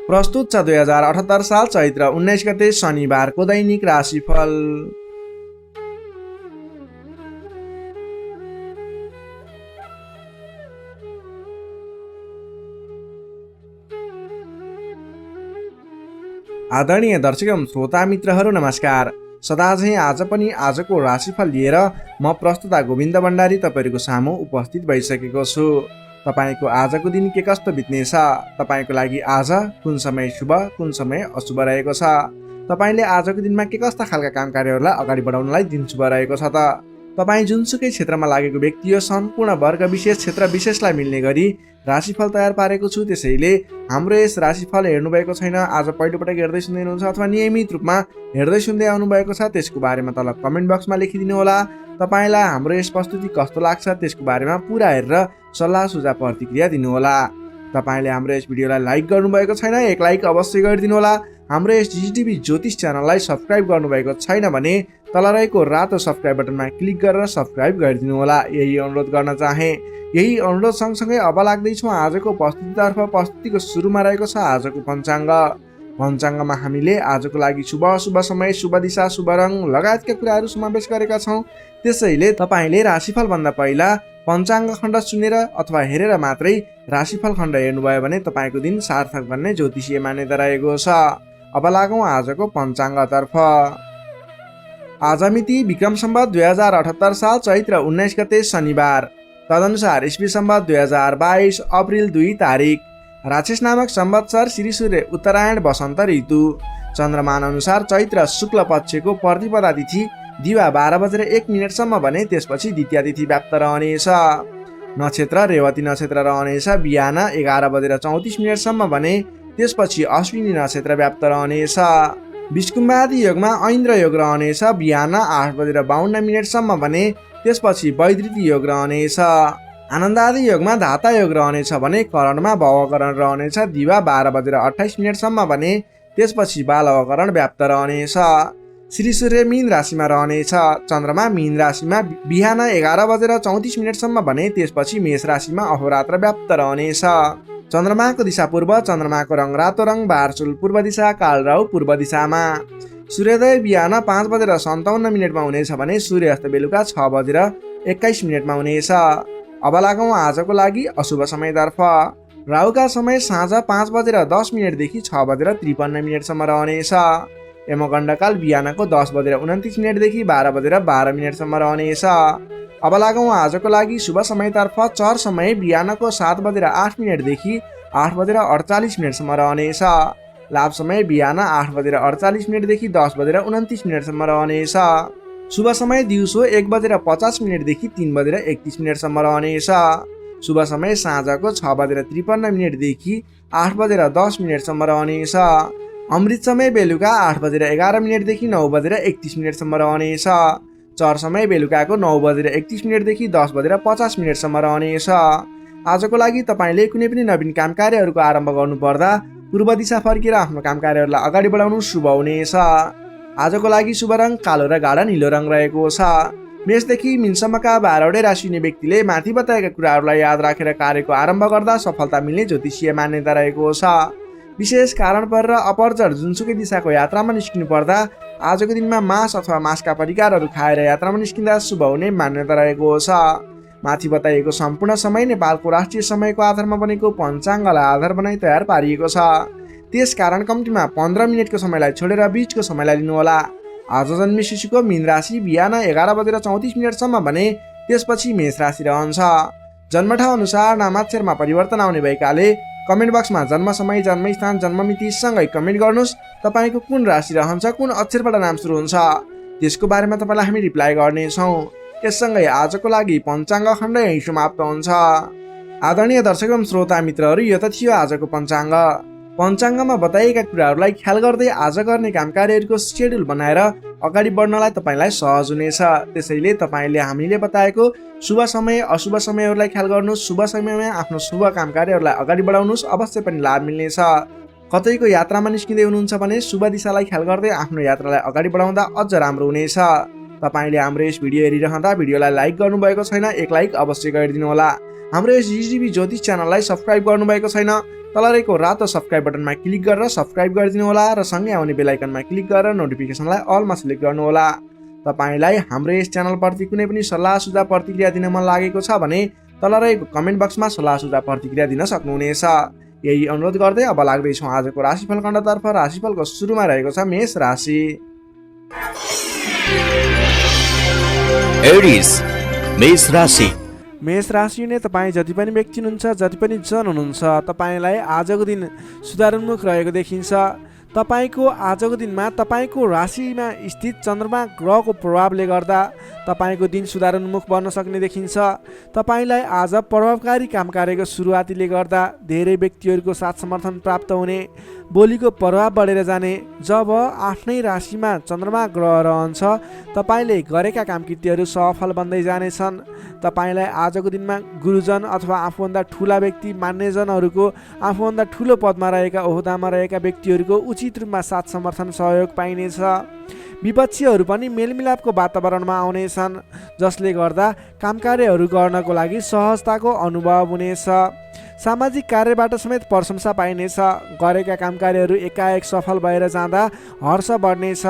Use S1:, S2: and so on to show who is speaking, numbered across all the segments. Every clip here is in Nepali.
S1: प्रस्तुत छ 2078 साल चैत्र 19 गते शनिबारको दैनिक राशिफल। आदरणीय दर्शक एवं श्रोता मित्रहरू नमस्कार। सदाझै आज पनि आजको राशिफल लिएर म प्रस्तुता गोविन्द भण्डारी तपाईँहरूको सामु उपस्थित भइसकेको छु। तपाईँको आजको दिन के कस्तो बित्नेछ, तपाईँको लागि आज कुन समय शुभ कुन समय अशुभ रहेको छ, तपाईँले आजको दिनमा के कस्ता खालका काम कार्यहरूलाई अगाडि बढाउनलाई दिन शुभ रहेको छ त। तपाईँ जुनसुकै क्षेत्रमा लागेको व्यक्ति हो सम्पूर्ण वर्ग विशेष क्षेत्र विशेषलाई मिल्ने गरी राशिफल तयार पारेको छु। त्यसैले हाम्रो यस राशिफल हेर्नुभएको छैन, आज पहिलोपटक हेर्दै सुन्दै हुनुहुन्छ अथवा नियमित रूपमा हेर्दै सुन्दै आउनुभएको छ, त्यसको बारेमा तल कमेन्ट बक्समा लेखिदिनु होला। तपाईँलाई हाम्रो यस प्रस्तुति कस्तो लाग्छ त्यसको बारेमा पुरा हेरेर सल्लाह सुझाव प्रतिक्रिया दिनुहोला। तपाईँले हाम्रो यस भिडियोलाई लाइक गर्नुभएको छैन, एक लाइक अवश्य गरिदिनु होला। हाम्रो यस जिटिभी ज्योतिष च्यानललाई सब्सक्राइब गर्नुभएको छैन भने तल रहेको रातो सब्सक्राइब बटनमा क्लिक गरेर सब्सक्राइब गरिदिनु होला। यही अनुरोध गर्न चाहे। यही अनुरोध सँगसँगै अब लाग्दैछौँ आजको प्रस्तुतितर्फ। प्रस्तुतिको सुरुमा रहेको छ आजको पञ्चाङ्ग। पञ्चाङ्गमा हामीले आजको लागि शुभ अशुभ समय, शुभ दिशा, शुभ रङ लगायतका कुराहरू समावेश गरेका छौँ। त्यसैले तपाईँले राशिफल भन्दा पहिला पञ्चाङ्ग खण्ड सुनेर अथवा हेरेर मात्रै राशिफल खण्ड हेर्नुभयो भने तपाईँको दिन सार्थक भन्ने ज्योतिषीय मान्यता रहेको छ। अब लागौँ आजको पञ्चाङ्गतर्फ। आज मिति विक्रम सम्वत 2078 साल चैत्र 19 गते शनिबार, तदनुसार इस्वी सम्वत 2022 अप्रिल 2 तारिक, राक्षस नामक संवत्सर श्री सूर्य उत्तरायण वसन्त ऋतु, चन्द्रमान अनुसार चैत्र शुक्ल पक्षको प्रतिपदा तिथि दिवा 12:01 भने त्यसपछि द्वितीय तिथि व्याप्त रहनेछ। नक्षत्र रेवती नक्षत्र रहनेछ बिहान 11:34 भने त्यसपछि अश्विनी नक्षत्र व्याप्त रहनेछ। विष्कुम्बादी योगमा ऐन्द्र योग रहनेछ बिहान 8:52 भने त्यसपछि वैदृति योग रहनेछ। आनन्दादि योगमा धाता योग रहनेछ भने करणमा भवकरण रहनेछ दिवा 12:28 भने त्यसपछि बालवकरण व्याप्त रहनेछ। श्री सूर्य मीन राशिमा रहनेछ, चन्द्रमा मीन राशिमा बिहान 11:34 भने त्यसपछि मेष राशिमा अहोरात्र व्याप्त रहनेछ। चन्द्रमाको दिशा पूर्व, चन्द्रमाको रङ रातो रङ, बारचुल पूर्व दिशा, कालराउ पूर्व दिशामा। सूर्योदय बिहान 5:57 हुनेछ भने सूर्यास्त बेलुका 6:21 हुनेछ। अब लागौँ आजको लागि अशुभ समयतर्फ। राहुका समय साँझ 5:10 देखि 6:53 रहनेछ। यमगण्डकाल बिहानको 10:29 देखि 12:12 रहनेछ। अब लागौँ आजको लागि शुभ समयतर्फ। चर समय बिहानको 7:08 देखि 8:48 रहनेछ। लाभ समय बिहान 8:48 देखि 10:29 रहनेछ। शुभ समय दिउँसो 1:50 देखि 3:31 रहनेछ। शुभ समय साँझको 6:53 देखि 8:10 रहनेछ। अमृत समय बेलुका 8:11 देखि 9:31 रहनेछ। चर समय बेलुकाको 9:31 देखि 10:50 रहनेछ। आजको लागि तपाईँले कुनै पनि नवीन काम कार्यहरूको आरम्भ गर्नुपर्दा पूर्व दिशा फर्केर आफ्नो काम कार्यहरूलाई अगाडि बढाउनु शुभ हुनेछ। आजको लागि शुभ रङ कालो र गाढा नीलो रङ रहेको छ। मेषदेखि मीनसम्मका 12वटै राशि हुने व्यक्तिले माथि बताएका कुराहरूलाई याद राखेर कार्यको आरम्भ गर्दा सफलता मिल्ने ज्योतिषीय मान्यता रहेको छ। विशेष कारण परेर अपरचर जुनसुकै दिशाको यात्रामा निस्किनु पर्दा आजको दिनमा मांस अथवा मांसका परिकारहरू खाएर यात्रामा निस्किँदा शुभ हुने मान्यता रहेको छ। माथि बताइएको सम्पूर्ण समय नेपालको राष्ट्रिय समयको आधारमा बनेको पञ्चाङ्गलाई आधार बनाई तयार पारिएको छ। त्यसकारण कम्तीमा 15 मिनटको समयलाई छोडेर बीचको समयलाई लिनुहोला। आज जन्मे शिशुको मीन राशि बिहान 11:34 भने त्यसपछि मेष राशि रहन्छ। जन्मठाउँ अनुसार नामाक्षरमा परिवर्तन आउने भएकाले कमेन्ट बक्समा जन्म समय, जन्मस्थान, जन्ममिति सँगै कमेन्ट गर्नुहोस्। तपाईँको कुन राशि रहन्छ, कुन अक्षरबाट नाम सुरु हुन्छ त्यसको बारेमा तपाईँलाई हामी रिप्लाई गर्नेछौँ। यससँगै आजको लागि पञ्चाङ्ग खण्ड यही समाप्त हुन्छ। आदरणीय दर्शक एवं श्रोता मित्रहरू, यो त थियो आजको पञ्चाङ्ग। पञ्चाङ्गमा बताइएका कुराहरूलाई ख्याल गर्दै आज गर्ने काम कार्यहरूको सेड्युल बनाएर अगाडि बढ्नलाई तपाईँलाई सहज हुनेछ। त्यसैले तपाईँले हामीले बताएको शुभ समय अशुभ समयहरूलाई ख्याल गर्नुहोस्। शुभ समयमा आफ्नो शुभ काम कार्यहरूलाई अगाडि बढाउनुहोस्, अवश्य पनि लाभ मिल्नेछ। कतैको यात्रामा निस्किँदै हुनुहुन्छ भने शुभ दिशालाई ख्याल गर्दै आफ्नो यात्रालाई अगाडि बढाउँदा अझ राम्रो हुनेछ। तपाईँले हाम्रो यस भिडियो हेरिरहँदा भिडियोलाई लाइक गर्नुभएको छैन, एक लाइक अवश्य गरिदिनु होला। हाम्रो यस जिटिभी ज्योतिष च्यानललाई सब्सक्राइब गर्नुभएको छैन, तल रहेको रातो सब्सक्राइब बटनमा क्लिक गरेर सब्सक्राइब गरिदिनु होला र सँगै आउने बेल आइकनमा क्लिक गरेर नोटिफिकेसनलाई अलमा सिलेक्ट गर्नु होला। तपाईलाई हाम्रो यस च्यानलप्रति कुनै पनि सल्लाह सुझाव प्रतिक्रिया दिन मन लागेको छ भने तल रहेको कमेन्ट बक्समा सल्लाह सुझाव प्रतिक्रिया दिन सक्नुहुनेछ। यही अनुरोध गर्दै अब लाग्दैछौँ आजको राशिफल खण्डतर्फ। राशिफलको सुरुमा रहेको छ मेष राशि।
S2: एरिस मेष राशि।
S1: मेष राशि हुने तपाईँ जति पनि व्यक्ति हुनुहुन्छ, जति पनि जन हुनुहुन्छ, तपाईँलाई आजको दिन सुधारोन्मुख रहेको देखिन्छ। तपाईँको आजको दिनमा तपाईँको राशिमा स्थित चन्द्रमा ग्रहको प्रभावले गर्दा तपाईँको दिन सुधारोन्मुख बन्न सक्ने देखिन्छ। तपाईँलाई आज प्रभावकारी काम कार्यको सुरुवातीले गर्दा धेरै व्यक्तिहरूको साथ समर्थन प्राप्त हुने, बोलीको प्रभाव बढेर जाने। जब आफ्नै राशिमा चन्द्रमा ग्रह रहन्छ तपाईँले गरेका काम कृत्यहरू सफल बन्दै जानेछन्। तपाईँलाई आजको दिनमा गुरुजन अथवा आफूभन्दा ठुला व्यक्ति, मान्यजनहरूको, आफूभन्दा ठुलो पदमा रहेका, ओहदामा रहेका व्यक्तिहरूको उचित रूपमा साथ समर्थन सहयोग पाइनेछ। विपक्षीहरू पनि मेलमिलापको वातावरणमा आउनेछन्, जसले गर्दा काम कार्यहरू गर्नको लागि सहजताको अनुभव हुनेछ। सामाजिक कार्यबाट समेत प्रशंसा पाइनेछ। गरेका काम कार्यहरू एकाएक सफल भएर जाँदा हर्ष बढ्नेछ।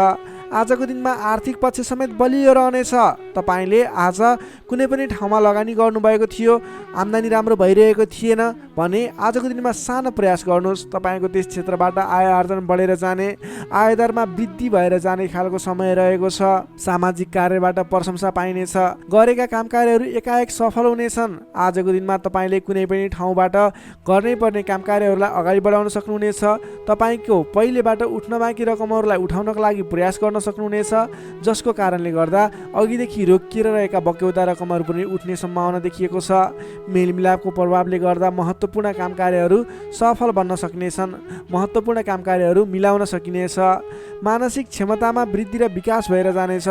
S1: आजको दिनमा आर्थिक पक्ष समेत बलियो रहनेछ। तपाईँले आज कुनै पनि ठाउँमा लगानी गर्नुभएको थियो, आम्दानी राम्रो भइरहेको थिएन भने आजको दिनमा सानो प्रयास गर्नुहोस्। तपाईँको त्यस क्षेत्रबाट आय आर्जन बढेर जाने, आयदरमा वृद्धि भएर जाने खालको समय रहेको छ। सामाजिक कार्यबाट प्रशंसा पाइनेछ। गरेका काम कार्यहरू एकाएक सफल हुनेछन्। आजको दिनमा तपाईँले कुनै पनि ठाउँबाट गर्नै पर्ने काम कार्यहरूलाई अगाडि बढाउन सक्नुहुनेछ। तपाईँको पहिलेबाट उठ्न बाँकी रकमहरूलाई उठाउनको लागि प्रयास गर्न सक्नुहुनेछ, जसको कारणले गर्दा अघिदेखि रोकिएर रहेका बक्यौता रकमहरू पनि उठ्ने सम्भावना देखिएको छ। मेलमिलापको प्रभावले गर्दा महत्त्वपूर्ण काम कार्यहरू सफल बन्न सक्नेछन्। महत्त्वपूर्ण काम कार्यहरू मिलाउन सकिनेछ। मानसिक क्षमतामा वृद्धि र विकास भएर जानेछ।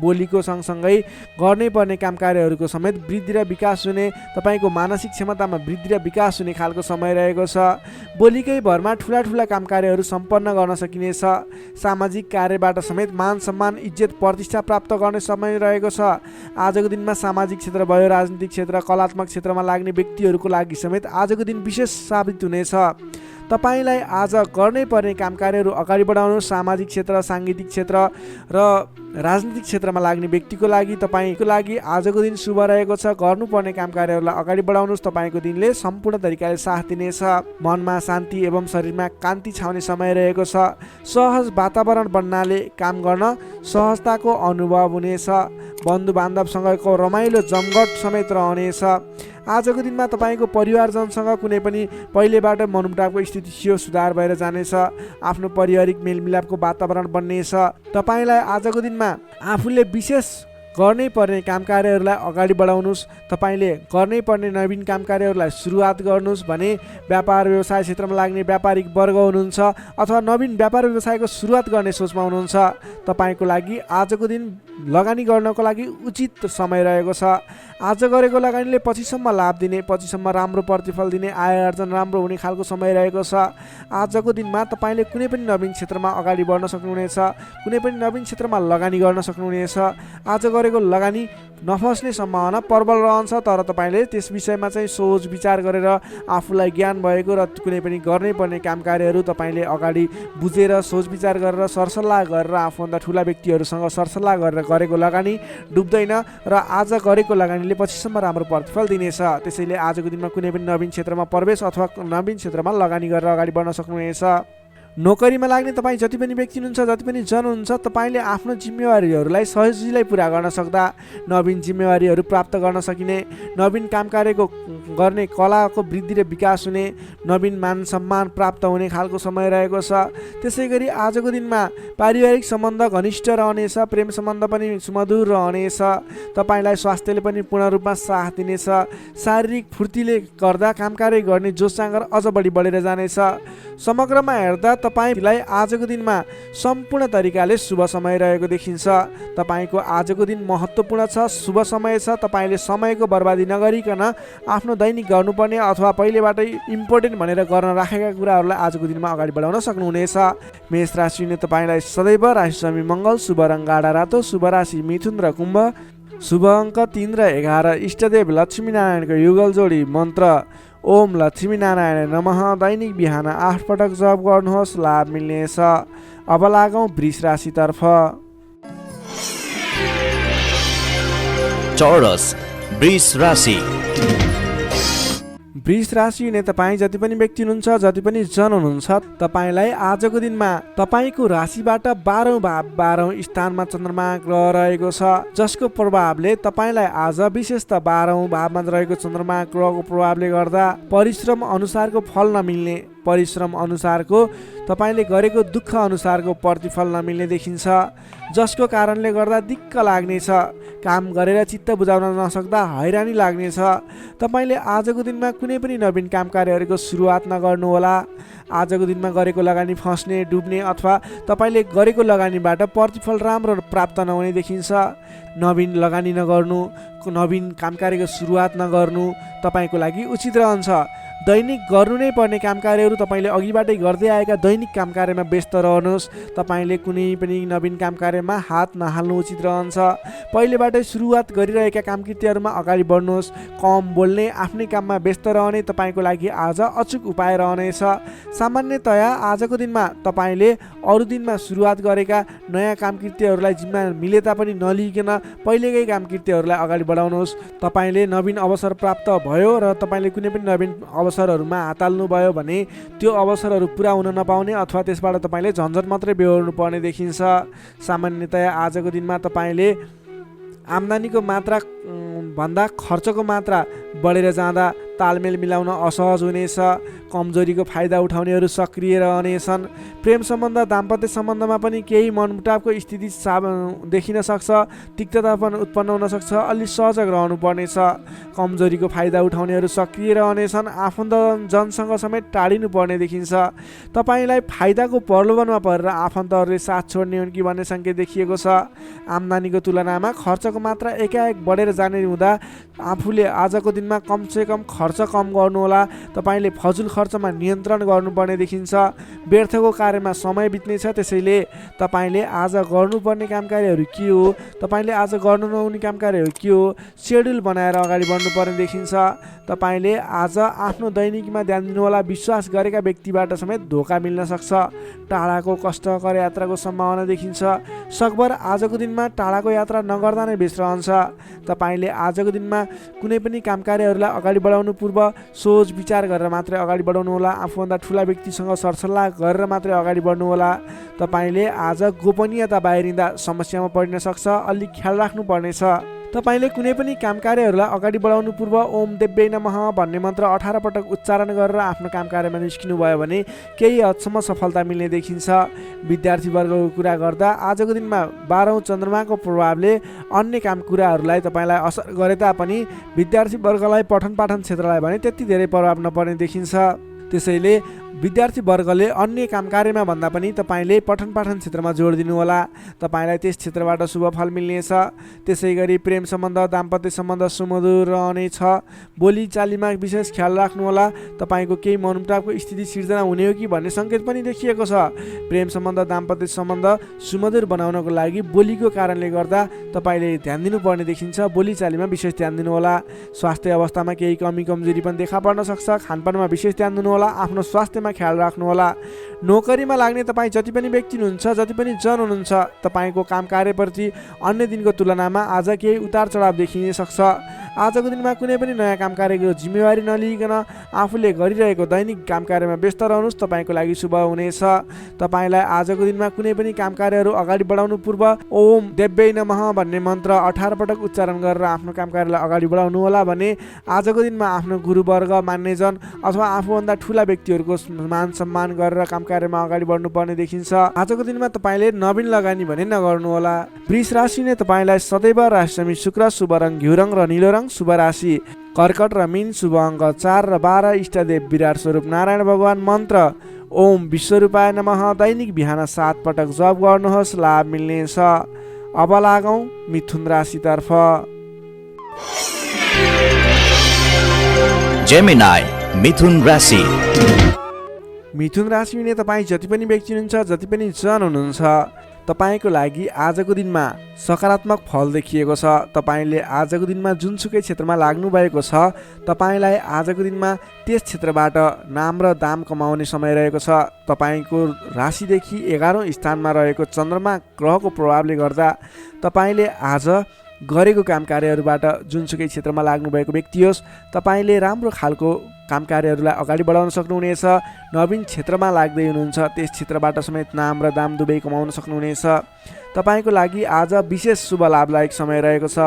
S1: बोलीको सँगसँगै गर्नै पर्ने काम कार्यहरूको समेत वृद्धि र विकास हुने, तपाईँको मानसिक क्षमतामा वृद्धि र विकास हुने खालको समय रहेको छ। बोलीकै भरमा ठुला ठुला काम कार्यहरू सम्पन्न गर्न सकिनेछ। सामाजिक कार्यबाट समेत मान सम्मान, इज्जत, प्रतिष्ठा प्राप्त गर्ने समय रहेको छ। आजको दिनमा सामाजिक क्षेत्र भयो, राजनीतिक क्षेत्र, कलात्मक क्षेत्रमा लाग्ने व्यक्तिहरूको लागि समेत आजको दिन विशेष साबित हुनेछ। तपाईँलाई आज गर्नै पर्ने काम कार्यहरू अगाडि बढाउनु। सामाजिक क्षेत्र, साङ्गीतिक क्षेत्र र राजनीतिक क्षेत्रमा लाग्ने व्यक्तिको लागि, तपाईँको लागि आजको दिन शुभ रहेको छ। गर्नुपर्ने काम कार्यहरूलाई अगाडि बढाउनुहोस्। तपाईँको दिनले सम्पूर्ण तरिकाले साथ दिनेछ। मनमा शान्ति एवं शरीरमा कान्ति छाउने समय रहेको छ। सहज वातावरण बन्नाले काम गर्न सहजताको अनुभव हुनेछ। बन्धु बान्धवसँगको रमाइलो जमघट समेत रहनेछ। आजको दिनमा तपाईँको परिवारजनसँग कुनै पनि पहिलेबाट मनमुटावको स्थिति थियो, सुधार भएर जानेछ। आफ्नो पारिवारिक मेलमिलापको वातावरण बन्नेछ। तपाईँलाई आजको दिनमा आफूले विशेष गर्नै पर्ने काम कार्यहरूलाई अगाडि बढाउनुहोस्। तपाईँले गर्नै पर्ने नवीन काम कार्यहरूलाई सुरुवात गर्नुहोस् भने व्यापार व्यवसाय क्षेत्रमा लाग्ने व्यापारिक वर्ग हुनुहुन्छ अथवा नवीन व्यापार व्यवसायको सुरुवात गर्ने सोचमा हुनुहुन्छ, तपाईँको लागि आजको दिन लगानी गर्नको लागि उचित समय रहेको छ। आज गरेको लगानीले पछिसम्म लाभ दिने, पछिसम्म राम्रो प्रतिफल दिने, आय आर्जन राम्रो हुने खालको समय रहेको छ। आजको दिनमा तपाईँले कुनै पनि नवीन क्षेत्रमा अगाडि बढ्न सक्नुहुनेछ। कुनै पनि नवीन क्षेत्रमा लगानी गर्न सक्नुहुनेछ। आज गरेको लगानी नफस्ने सम्भावना प्रबल रहन्छ, तर तपाईँले त्यस विषयमा चाहिँ सोच विचार गरेर आफूलाई ज्ञान भएको र कुनै पनि गर्नै पर्ने काम कार्यहरू तपाईँले अगाडि बुझेर सोच विचार गरेर सरसल्लाह गरेर आफूभन्दा ठुला व्यक्तिहरूसँग सरसल्लाह गरेर गरेको लगानी डुब्दैन र आज गरेको लगानीले पछिसम्म राम्रो प्रतिफल दिनेछ। त्यसैले आजको दिनमा कुनै पनि नवीन क्षेत्रमा प्रवेश अथवा नवीन क्षेत्रमा लगानी गरेर अगाडि बढ्न सक्नुहुनेछ। नोकरीमा लाग्ने तपाईँ जति पनि व्यक्ति हुनुहुन्छ, जति पनि जन हुनुहुन्छ, तपाईँले आफ्नो जिम्मेवारीहरूलाई सजिलै पुरा गर्न सक्दा नवीन जिम्मेवारीहरू प्राप्त गर्न सकिने, नवीन काम कार्यको गर्ने कलाको वृद्धि र विकास हुने, नवीन मान सम्मान प्राप्त हुने खालको समय रहेको छ। त्यसै गरी आजको दिनमा पारिवारिक सम्बन्ध घनिष्ठ रहनेछ। प्रेम सम्बन्ध पनि सुमधुर रहनेछ। तपाईँलाई स्वास्थ्यले पनि पूर्ण रूपमा साथ दिनेछ। शारीरिक फुर्तीले गर्दा काम कार्य गर्ने जोस जाँगर अझ बढी बढेर जानेछ। समग्रमा हेर्दा तपाईँलाई आजको दिनमा सम्पूर्ण तरिकाले शुभ समय रहेको देखिन्छ। तपाईँको आजको दिन महत्त्वपूर्ण छ, शुभ समय छ। तपाईँले समयको बर्बादी नगरिकन आफ्नो दैनिक गर्नुपर्ने अथवा पहिलेबाटै इम्पोर्टेन्ट भनेर गर्न राखेका कुराहरूलाई आजको दिनमा अगाडि बढाउन सक्नुहुनेछ। मेष राशिले तपाईँलाई सदैव राशिस्वामी मङ्गल, शुभ रङ गाढा रातो, शुभ राशि मिथुन र कुम्भ, शुभ अङ्क 3 र 11, इष्टदेव लक्ष्मीनारायणको युगल जोडी मन्त्र ओम लक्ष्मी नारायण नमः दैनिक बिहान 8 पटक जप गर्नुहोस्, लाभ मिल्नेछ। अब लागौँ वृष राशितर्फ।
S2: चौरस वृष राशि।
S1: वृष राशि हुने तपाईँ जति पनि व्यक्ति हुनुहुन्छ, जति पनि जन हुनुहुन्छ, तपाईँलाई आजको दिनमा तपाईँको राशिबाट 12औं भाव 12औं स्थानमा चन्द्रमा ग्रह रहेको छ, जसको प्रभावले तपाईँलाई आज विशेष त 12औं भावमा रहेको चन्द्रमा ग्रहको प्रभावले गर्दा परिश्रम अनुसारको फल नमिल्ने, परिश्रम अनुसारको तपाईँले गरेको दुःख अनुसारको प्रतिफल नमिल्ने देखिन्छ, जसको कारणले गर्दा दिक्क लाग्नेछ। काम गरेर चित्त बुझाउन नसक्दा हैरानी लाग्नेछ। तपाईँले आजको दिनमा कुनै पनि नवीन काम कार्यहरूको सुरुवात नगर्नुहोला। आजको दिनमा गरेको लगानी फस्ने, डुब्ने अथवा तपाईँले गरेको लगानीबाट प्रतिफल राम्रो प्राप्त नहुने देखिन्छ। नवीन लगानी नगर्नु, नवीन काम कार्यको सुरुवात नगर्नु तपाईँको लागि उचित रहन्छ। दैनिक गर्नु नै पर्ने काम कार्यहरू तपाईँले अघिबाटै गर्दै आएका दैनिक काम कार्यमा व्यस्त रहनुहोस्। तपाईँले कुनै पनि नवीन काम कार्यमा हात नहाल्नु उचित रहन्छ। पहिलेबाटै सुरुवात गरिरहेका कामकृत्यहरूमा अगाडि बढ्नुहोस्। कम बोल्ने, आफ्नै काममा व्यस्त रहने तपाईँको लागि आज अचुक उपाय रहनेछ। सामान्यतया आजको दिनमा तपाईँले अरू दिनमा सुरुवात गरेका नयाँ कामकृत्यहरूलाई जिम्मा मिले तापनि नलिकन पहिलेकै कामकृत्यहरूलाई अगाडि बढाउनुहोस्। तपाईँले नवीन अवसर प्राप्त भयो र तपाईँले कुनै पनि नवीन अवसरहरूमा हात हाल्नुभयो भने त्यो अवसरहरू पुरा हुन नपाउने अथवा त्यसबाट तपाईँले झन्झट मात्रै बेहोर्नु पर्ने देखिन्छ। सामान्यतया आजको दिनमा तपाईँले आम्दानीको मात्रा भन्दा खर्चको मात्रा बढेर जाँदा तालमेल मिलाउन असहज हुनेछ। कमजोरीको फाइदा उठाउनेहरू सक्रिय रहनेछन्। प्रेम सम्बन्ध, दाम्पत्य सम्बन्धमा पनि केही मनमुटावको स्थिति देखिन सक्छ। तिक्तता पनि उत्पन्न हुन सक्छ। अलि सजग रहनु पर्नेछ। कमजोरीको फाइदा उठाउनेहरू सक्रिय रहनेछन्। आफन्तजनसँग समेत टाढिनु पर्ने देखिन्छ। तपाईँलाई फाइदाको प्रलोभनमा परेर आफन्तहरूले साथ छोड्ने हुन् कि भन्ने सङ्केत देखिएको छ। आम्दानीको तुलनामा खर्चको मात्रा एकाएक बढेर जाने हुँदा आफूले आजको दिनमा कमसेकम खर्च कम गर्नुहोला। तपाईँले फजुल खर्चमा नियन्त्रण गर्नुपर्ने देखिन्छ। व्यर्थको कार्यमा समय बित्नेछ। त्यसैले तपाईँले आज गर्नुपर्ने काम कार्यहरू के हो, तपाईँले आज गर्नु नहुने काम कार्यहरू के हो, सेड्युल बनाएर अगाडि बढ्नुपर्ने देखिन्छ। तपाईँले आज आफ्नो दैनिकीमा ध्यान दिनुहोला। विश्वास गरेका व्यक्तिबाट समेत धोका मिल्न सक्छ। टाढाको कष्टकर यात्राको सम्भावना देखिन्छ। सकभर आजको दिनमा टाढाको यात्रा नगर्दा नै बेस रहन्छ। तपाईँले आजको दिनमा कुनै पनि काम कार्यहरूलाई अगाडि बढाउनु पूर्व सोच विचार गरेर मात्रै अगाडि बढाउनु होला। आफूभन्दा ठुला व्यक्तिसँग सरसल्लाह गरेर मात्रै अगाडि बढ्नु होला। तपाईँले आज गोपनीयता बाहिरिँदा समस्यामा पर्न सक्छ। अलि ख्याल राख्नु पर्नेछ। तपाईँले कुनै पनि काम कार्यहरूलाई अगाडि बढाउनु पूर्व ओम देव्यै नमः भन्ने मन्त्र 18 पटक उच्चारण गरेर आफ्नो काम कार्यमा निस्किनु भयो भने केही हदसम्म सफलता मिल्ने देखिन्छ। विद्यार्थीवर्गको कुरा गर्दा आजको दिनमा 12औं चन्द्रमाको प्रभावले अन्य काम कुराहरूलाई तपाईँलाई असर गरे तापनि विद्यार्थीवर्गलाई पठन पाठन क्षेत्रलाई भने त्यति धेरै प्रभाव नपर्ने देखिन्छ। त्यसैले विद्यार्थीवर्गले अन्य काम कार्यमा भन्दा पनि तपाईँले पठन पाठन क्षेत्रमा जोड दिनुहोला। तपाईँलाई त्यस क्षेत्रबाट शुभ फल मिल्नेछ। त्यसै गरी प्रेम सम्बन्ध, दाम्पत्य सम्बन्ध सुमधुर रहनेछ। बोली चालीमा विशेष ख्याल राख्नुहोला। तपाईँको केही मनमुटावको स्थिति सिर्जना हुने हो कि भन्ने सङ्केत पनि देखिएको छ। प्रेम सम्बन्ध, दाम्पत्य सम्बन्ध सुमधुर बनाउनको लागि बोलीको कारणले गर्दा तपाईँले ध्यान दिनुपर्ने देखिन्छ। बोली चालीमा विशेष ध्यान दिनुहोला। स्वास्थ्य अवस्थामा केही कमी कमजोरी पनि देखा पर्न सक्छ। खानपानमा विशेष ध्यान दिनुहोला। आफ्नो स्वास्थ्यमा ख्याल राख्नुहोला। नोकरीमा लाग्ने तपाईँ जति पनि व्यक्ति हुनुहुन्छ, जति पनि जन हुनुहुन्छ, तपाईँको काम कार्यप्रति अन्य दिनको तुलनामा आज केही उतार चढाव देखिन सक्छ। आजको दिनमा कुनै पनि नयाँ काम कार्यको जिम्मेवारी नलिकन आफूले गरिरहेको दैनिक काम कार्यमा व्यस्त रहनुहोस्। तपाईँको लागि शुभ हुनेछ। तपाईँलाई आजको दिनमा कुनै पनि काम कार्यहरू अगाडि बढाउनु पूर्व ओम देव्यै नमः भन्ने मन्त्र 18 पटक उच्चारण गरेर आफ्नो काम कार्यलाई अगाडि बढाउनु होला भने आजको दिनमा आफ्नो गुरुवर्ग, मान्यजन अथवा आफूभन्दा ठुला व्यक्तिहरूको मान सम्मान गरेर काम कार्यमा अगाडि बढ्नुपर्ने देखिन्छ। आजको दिनमा तपाईँले नवीन लगानी भने नगर्नुहोला। वृष राशि नै तपाईँलाई सदैव राशिसमी शुक्र, शुभ रङ घिउ रङ र नीलो रङ शुभ राशि। कर्कट र मीन शुभ अङ्क 4 र 12। इष्टदेव विराट स्वरूप नारायण भगवान। मन्त्र ओम विश्वरूपाय नमः दैनिक बिहान 7 पटक जप गर्नुहोस्, लाभ मिल्नेछ। अब लागौँ मिथुन राशितर्फ।
S2: जेमिनाई मिथुन राशि।
S1: मिथुन राशि हुने तपाईँ जति पनि व्यक्ति हुनुहुन्छ, जति पनि जन हुनुहुन्छ, तपाईँको लागि आजको दिनमा सकारात्मक फल देखिएको छ। तपाईँले आजको दिनमा जुनसुकै क्षेत्रमा लाग्नु भएको छ तपाईँलाई आजको दिनमा त्यस क्षेत्रबाट नाम र दाम कमाउने समय रहेको छ। तपाईँको राशिदेखि 11औं स्थानमा रहेको चन्द्रमा ग्रहको प्रभावले गर्दा तपाईँले आज गरेको काम कार्यहरूबाट जुनसुकै क्षेत्रमा लाग्नुभएको व्यक्ति होस् तपाईँले राम्रो खालको काम कार्यहरूलाई अगाडि बढाउन सक्नुहुनेछ। नवीन क्षेत्रमा लाग्दै हुनुहुन्छ त्यस क्षेत्रबाट समेत नाम र दाम दुवै कमाउन सक्नुहुनेछ। तपाईँको लागि आज विशेष शुभ लाभदायक समय रहेको छ।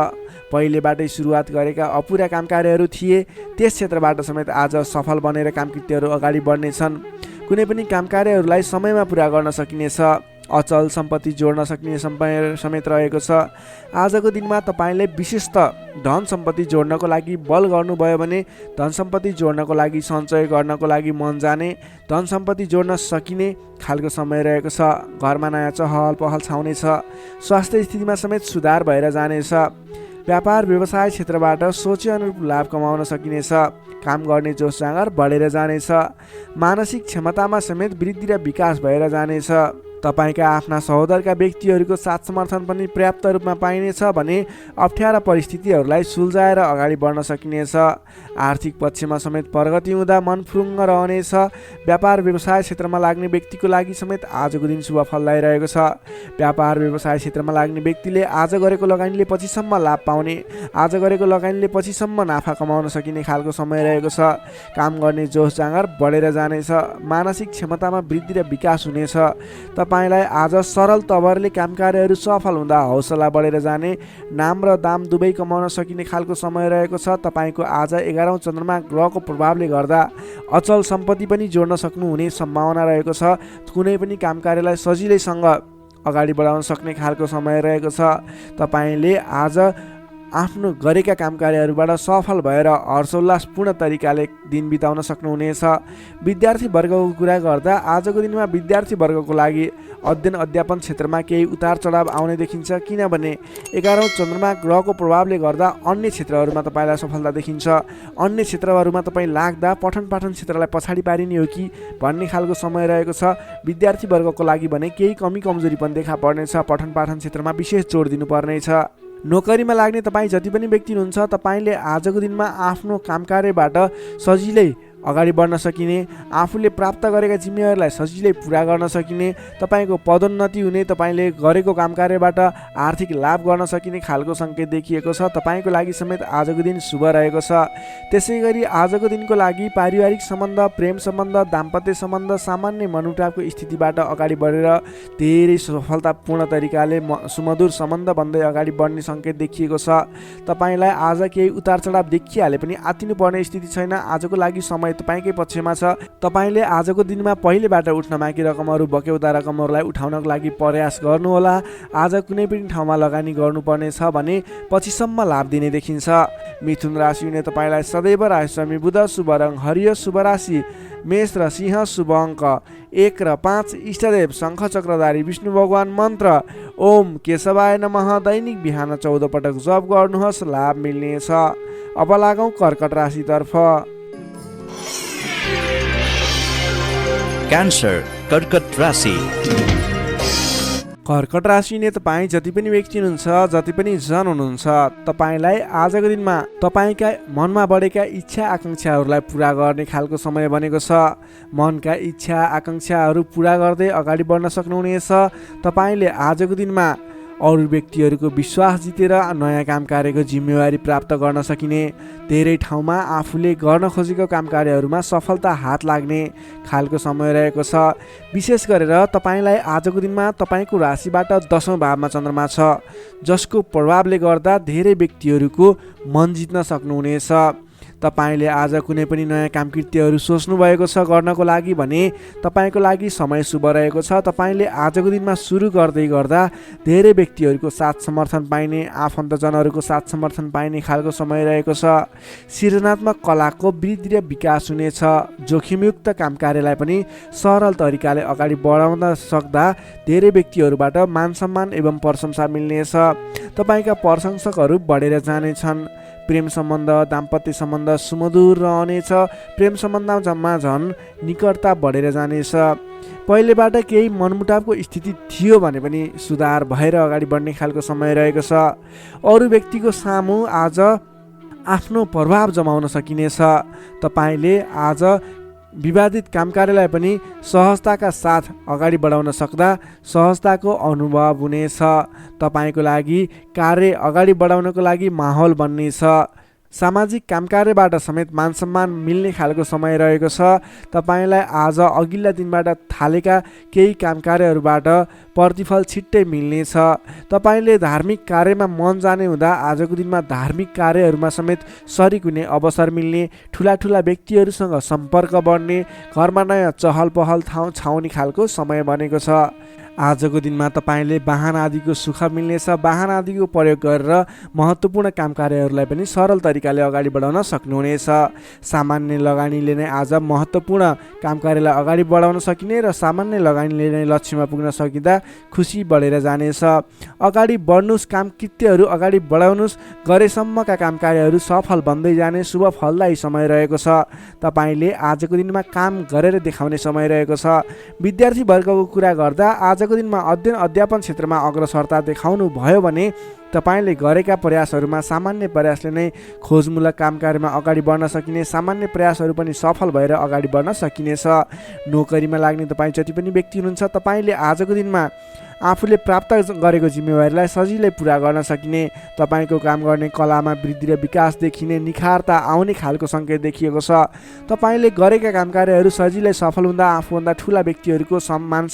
S1: पहिलेबाटै सुरुवात गरेका अपुरा काम कार्यहरू थिए त्यस क्षेत्रबाट समेत आज सफल बनेर कामकृत्यहरू अगाडि बढ्नेछन्। कुनै पनि काम कार्यहरूलाई समयमा पुरा गर्न सकिनेछ। अचल सम्पत्ति जोड्न सक्ने समय समेत रहेको छ। आजको दिनमा तपाईँले विशेषतः धन सम्पत्ति जोड्नको लागि बल गर्नुभयो भने धन सम्पत्ति जोड्नको लागि सञ्चय गर्नको लागि मन जाने धन सम्पत्ति जोड्न सकिने खालको समय रहेको छ। घरमा नयाँ चहल पहल छाउनेछ। स्वास्थ्य स्थितिमा समेत सुधार भएर जानेछ। व्यापार व्यवसाय क्षेत्रबाट सोचे अनुरूप लाभ कमाउन सकिनेछ। काम गर्ने जोस जाँगर बढेर जानेछ। मानसिक क्षमतामा समेत वृद्धि र विकास भएर जानेछ। तपाईँका आफ्ना सहोदरका व्यक्तिहरूको साथ समर्थन पनि पर्याप्त रूपमा पाइनेछ भने अप्ठ्यारा परिस्थितिहरूलाई सुल्झाएर अगाडि बढ्न सकिनेछ। आर्थिक पक्षमा समेत प्रगति हुँदा मन फुरुङ्ग रहनेछ। व्यापार व्यवसाय क्षेत्रमा लाग्ने व्यक्तिको लागि समेत आजको दिन शुभ फलदायी रहेको छ। व्यापार व्यवसाय क्षेत्रमा लाग्ने व्यक्तिले आज गरेको लगानीले पछिसम्म लाभ पाउने आज गरेको लगानीले पछिसम्म नाफा कमाउन सकिने खालको समय रहेको छ। काम गर्ने जोस जाँगर बढेर जानेछ। मानसिक क्षमतामा वृद्धि र विकास हुनेछ। तपाईँलाई आज सरल तवरले काम कार्यहरू सफल हुँदा हौसला बढेर जाने नाम र दाम दुवै कमाउन सकिने खालको समय रहेको छ। तपाईँको आज 11औं चन्द्रमा ग्रहको प्रभावले गर्दा अचल सम्पत्ति पनि जोड्न सक्नुहुने सम्भावना रहेको छ। कुनै पनि काम कार्यलाई सजिलैसँग अगाडि बढाउन सक्ने खालको समय रहेको छ। तपाईँले आज आफ्नो गरेका काम कार्यहरूबाट सफल भएर हर्षोल्लासपूर्ण तरिकाले दिन बिताउन सक्नुहुनेछ। विद्यार्थी वर्गको कुरा गर्दा आजको दिनमा विद्यार्थी वर्गको लागि अध्ययन अध्यापन क्षेत्रमा केही उतार चढाव आउने देखिन्छ। किनभने 11औं चन्द्रमा ग्रहको प्रभावले गर्दा अन्य क्षेत्रहरूमा तपाईँलाई सफलता देखिन्छ। अन्य क्षेत्रहरूमा तपाईँ लाग्दा पठन पाठन क्षेत्रलाई पछाडि पारिने हो कि भन्ने खालको समय रहेको छ। विद्यार्थी वर्गको लागि भने केही कमी कमजोरी पनि देखा पर्नेछ। पठन पाठन क्षेत्रमा विशेष जोड दिनुपर्नेछ। नोकरीमा लाग्ने तपाईँ जति पनि व्यक्ति हुनुहुन्छ तपाईँले आजको दिनमा आफ्नो काम कार्यबाट सजिलै अगाडि बढ्न सकिने आफूले प्राप्त गरेका जिम्मेवारीलाई सजिलै पुरा गर्न सकिने तपाईँको पदोन्नति हुने तपाईँले गरेको काम कार्यबाट आर्थिक लाभ गर्न सकिने खालको सङ्केत देखिएको छ। तपाईँको लागि समेत आजको दिन शुभ रहेको छ। त्यसै गरी आजको दिनको लागि पारिवारिक सम्बन्ध प्रेम सम्बन्ध दाम्पत्य सम्बन्ध सामान्य मनमुटावको स्थितिबाट अगाडि बढेर धेरै सफलतापूर्ण तरिकाले सुमधुर सम्बन्ध बन्दै अगाडि बढ्ने सङ्केत देखिएको छ। तपाईँलाई आज केही उतार चढाव देखिहाले पनि आत्तिनुपर्ने स्थिति छैन। आजको लागि समय तपाईँकै पक्षमा छ। तपाईँले आजको दिनमा पहिलेबाट उठ्न बाँकी रकमहरू बक्यौता रकमहरूलाई उठाउनको लागि प्रयास गर्नुहोला। आज कुनै पनि ठाउँमा लगानी गर्नुपर्ने छ भने पछिसम्म लाभ दिने देखिन्छ। मिथुन राशि हुने तपाईँलाई सदैव राशिस्वामी बुध, शुभ रङ हरियो, शुभ राशि मेष र सिंह, शुभ अङ्क 1 र 5, इष्टदेव शङ्ख चक्रधारी विष्णु भगवान, मन्त्र ओम केशवाय नमः। दैनिक बिहान 14 पटक जप गर्नुहोस्, लाभ मिल्नेछ। अब लागौँ कर्कट राशितर्फ।
S2: क्यान्सर कर्कट राशि।
S1: कर्कट राशि ने तपाईँ जति पनि व्यक्ति हुनुहुन्छ जति पनि जन हुनुहुन्छ तपाईँलाई आजको दिनमा तपाईँका मनमा बढेका इच्छा आकाङ्क्षाहरूलाई पुरा गर्ने खालको समय बनेको छ। मनका इच्छा आकाङ्क्षाहरू पुरा गर्दै अगाडि बढ्न सक्नुहुनेछ। तपाईँले आजको दिनमा अरू व्यक्तिहरूको विश्वास जितेर नयाँ काम कार्यको जिम्मेवारी प्राप्त गर्न सकिने, धेरै ठाउँमा आफूले गर्न खोजेको काम कार्यहरूमा सफलता हात लाग्ने खालको समय रहेको छ। विशेष गरेर तपाईँलाई आजको दिनमा तपाईँको राशिबाट 10औं भावमा चन्द्रमा छ, जसको प्रभावले गर्दा धेरै व्यक्तिहरूको मन जित्न सक्नुहुनेछ। तपाईँले आज कुनै पनि नयाँ काम कृत्यहरू सोच्नु भएको छ गर्नको लागि भने तपाईँको लागि समय शुभ रहेको छ। तपाईँले आजको दिनमा सुरु गर्दै गर्दा धेरै व्यक्तिहरूको साथ समर्थन पाइने, आफन्तजनहरूको साथ समर्थन पाइने खालको समय रहेको छ। सृजनात्मक कलाको वृद्धि र विकास हुनेछ। जोखिमयुक्त काम कार्यलाई पनि सरल तरिकाले अगाडि बढाउन सक्दा धेरै व्यक्तिहरूबाट मान सम्मान एवं प्रशंसा मिल्नेछ। तपाईँका प्रशंसकहरू बढेर जानेछन्। प्रेम सम्बन्ध दाम्पत्य सम्बन्ध सुमधुर रहनेछ। प्रेम सम्बन्धमा झन् निकटता बढेर जानेछ। पहिलेबाट केही मनमुटावको स्थिति थियो भने पनि सुधार भएर अगाडि बढ्ने खालको समय रहेको छ। अरू व्यक्तिको सामु आज आफ्नो प्रभाव जमाउन सकिनेछ। तपाईँले आज विवादित काम कार्यलाई पनि सहजताका साथ अगाडि बढाउन सक्दा सहजताको अनुभव हुनेछ। तपाईँको लागि कार्य अगाडि बढाउनको लागि माहौल बन्नेछ। सामाजिक काम कार्यबाट समेत मान सम्मान मिल्ने खालको समय रहेको छ। तपाईँलाई आज अघिल्ला दिनबाट थालेका केही काम कार्यहरूबाट प्रतिफल छिट्टै मिल्नेछ। तपाईँले धार्मिक कार्यमा मन जाने हुँदा आजको दिनमा धार्मिक कार्यहरूमा समेत सरिक हुने अवसर मिल्ने, ठुला ठुला व्यक्तिहरूसँग सम्पर्क बढ्ने, घरमा नयाँ चहल पहल छाउने खालको समय बनेको छ। आजको दिनमा तपाईँले वाहन आदिको सुख मिल्नेछ। वाहन आदिको प्रयोग गरेर महत्त्वपूर्ण काम कार्यहरूलाई पनि सरल तरिकाले अगाडि बढाउन सक्नुहुनेछ। सामान्य लगानीले नै आज महत्त्वपूर्ण काम कार्यलाई अगाडि बढाउन सकिने र सामान्य लगानीले नै लक्ष्यमा पुग्न सकिँदा खुसी बढेर जानेछ। अगाडि बढ्नुहोस्, काम कृत्यहरू अगाडि बढाउनुहोस्। गरेसम्मका काम कार्यहरू सफल बन्दै जाने शुभ फलदायी समय रहेको छ। तपाईँले आजको दिनमा काम गरेर देखाउने समय रहेको छ। विद्यार्थी वर्गको कुरा गर्दा आजको दिनमा अध्ययन अध्यापन क्षेत्रमा अग्रसरता देखाउनु भयो भने तपाईँले गरेका प्रयासहरूमा सामान्य प्रयासले नै खोजमूलक काम कार्यमा अगाडि बढ्न सकिने, सामान्य प्रयासहरू पनि सफल भएर अगाडि बढ्न सकिनेछ। नोकरीमा लाग्ने तपाईँ जति पनि व्यक्ति हुनुहुन्छ, तपाईँले आजको दिनमा आफूले प्राप्त गरेको जिम्मेवारीलाई सजिलै पुरा गर्न सकिने, तपाईँको काम गर्ने कलामा वृद्धि र विकास देखिने, निखारता आउने खालको सङ्केत देखिएको छ। तपाईँले गरेका काम कार्यहरू सजिलै सफल हुँदा आफूभन्दा ठुला व्यक्तिहरूको सम्मान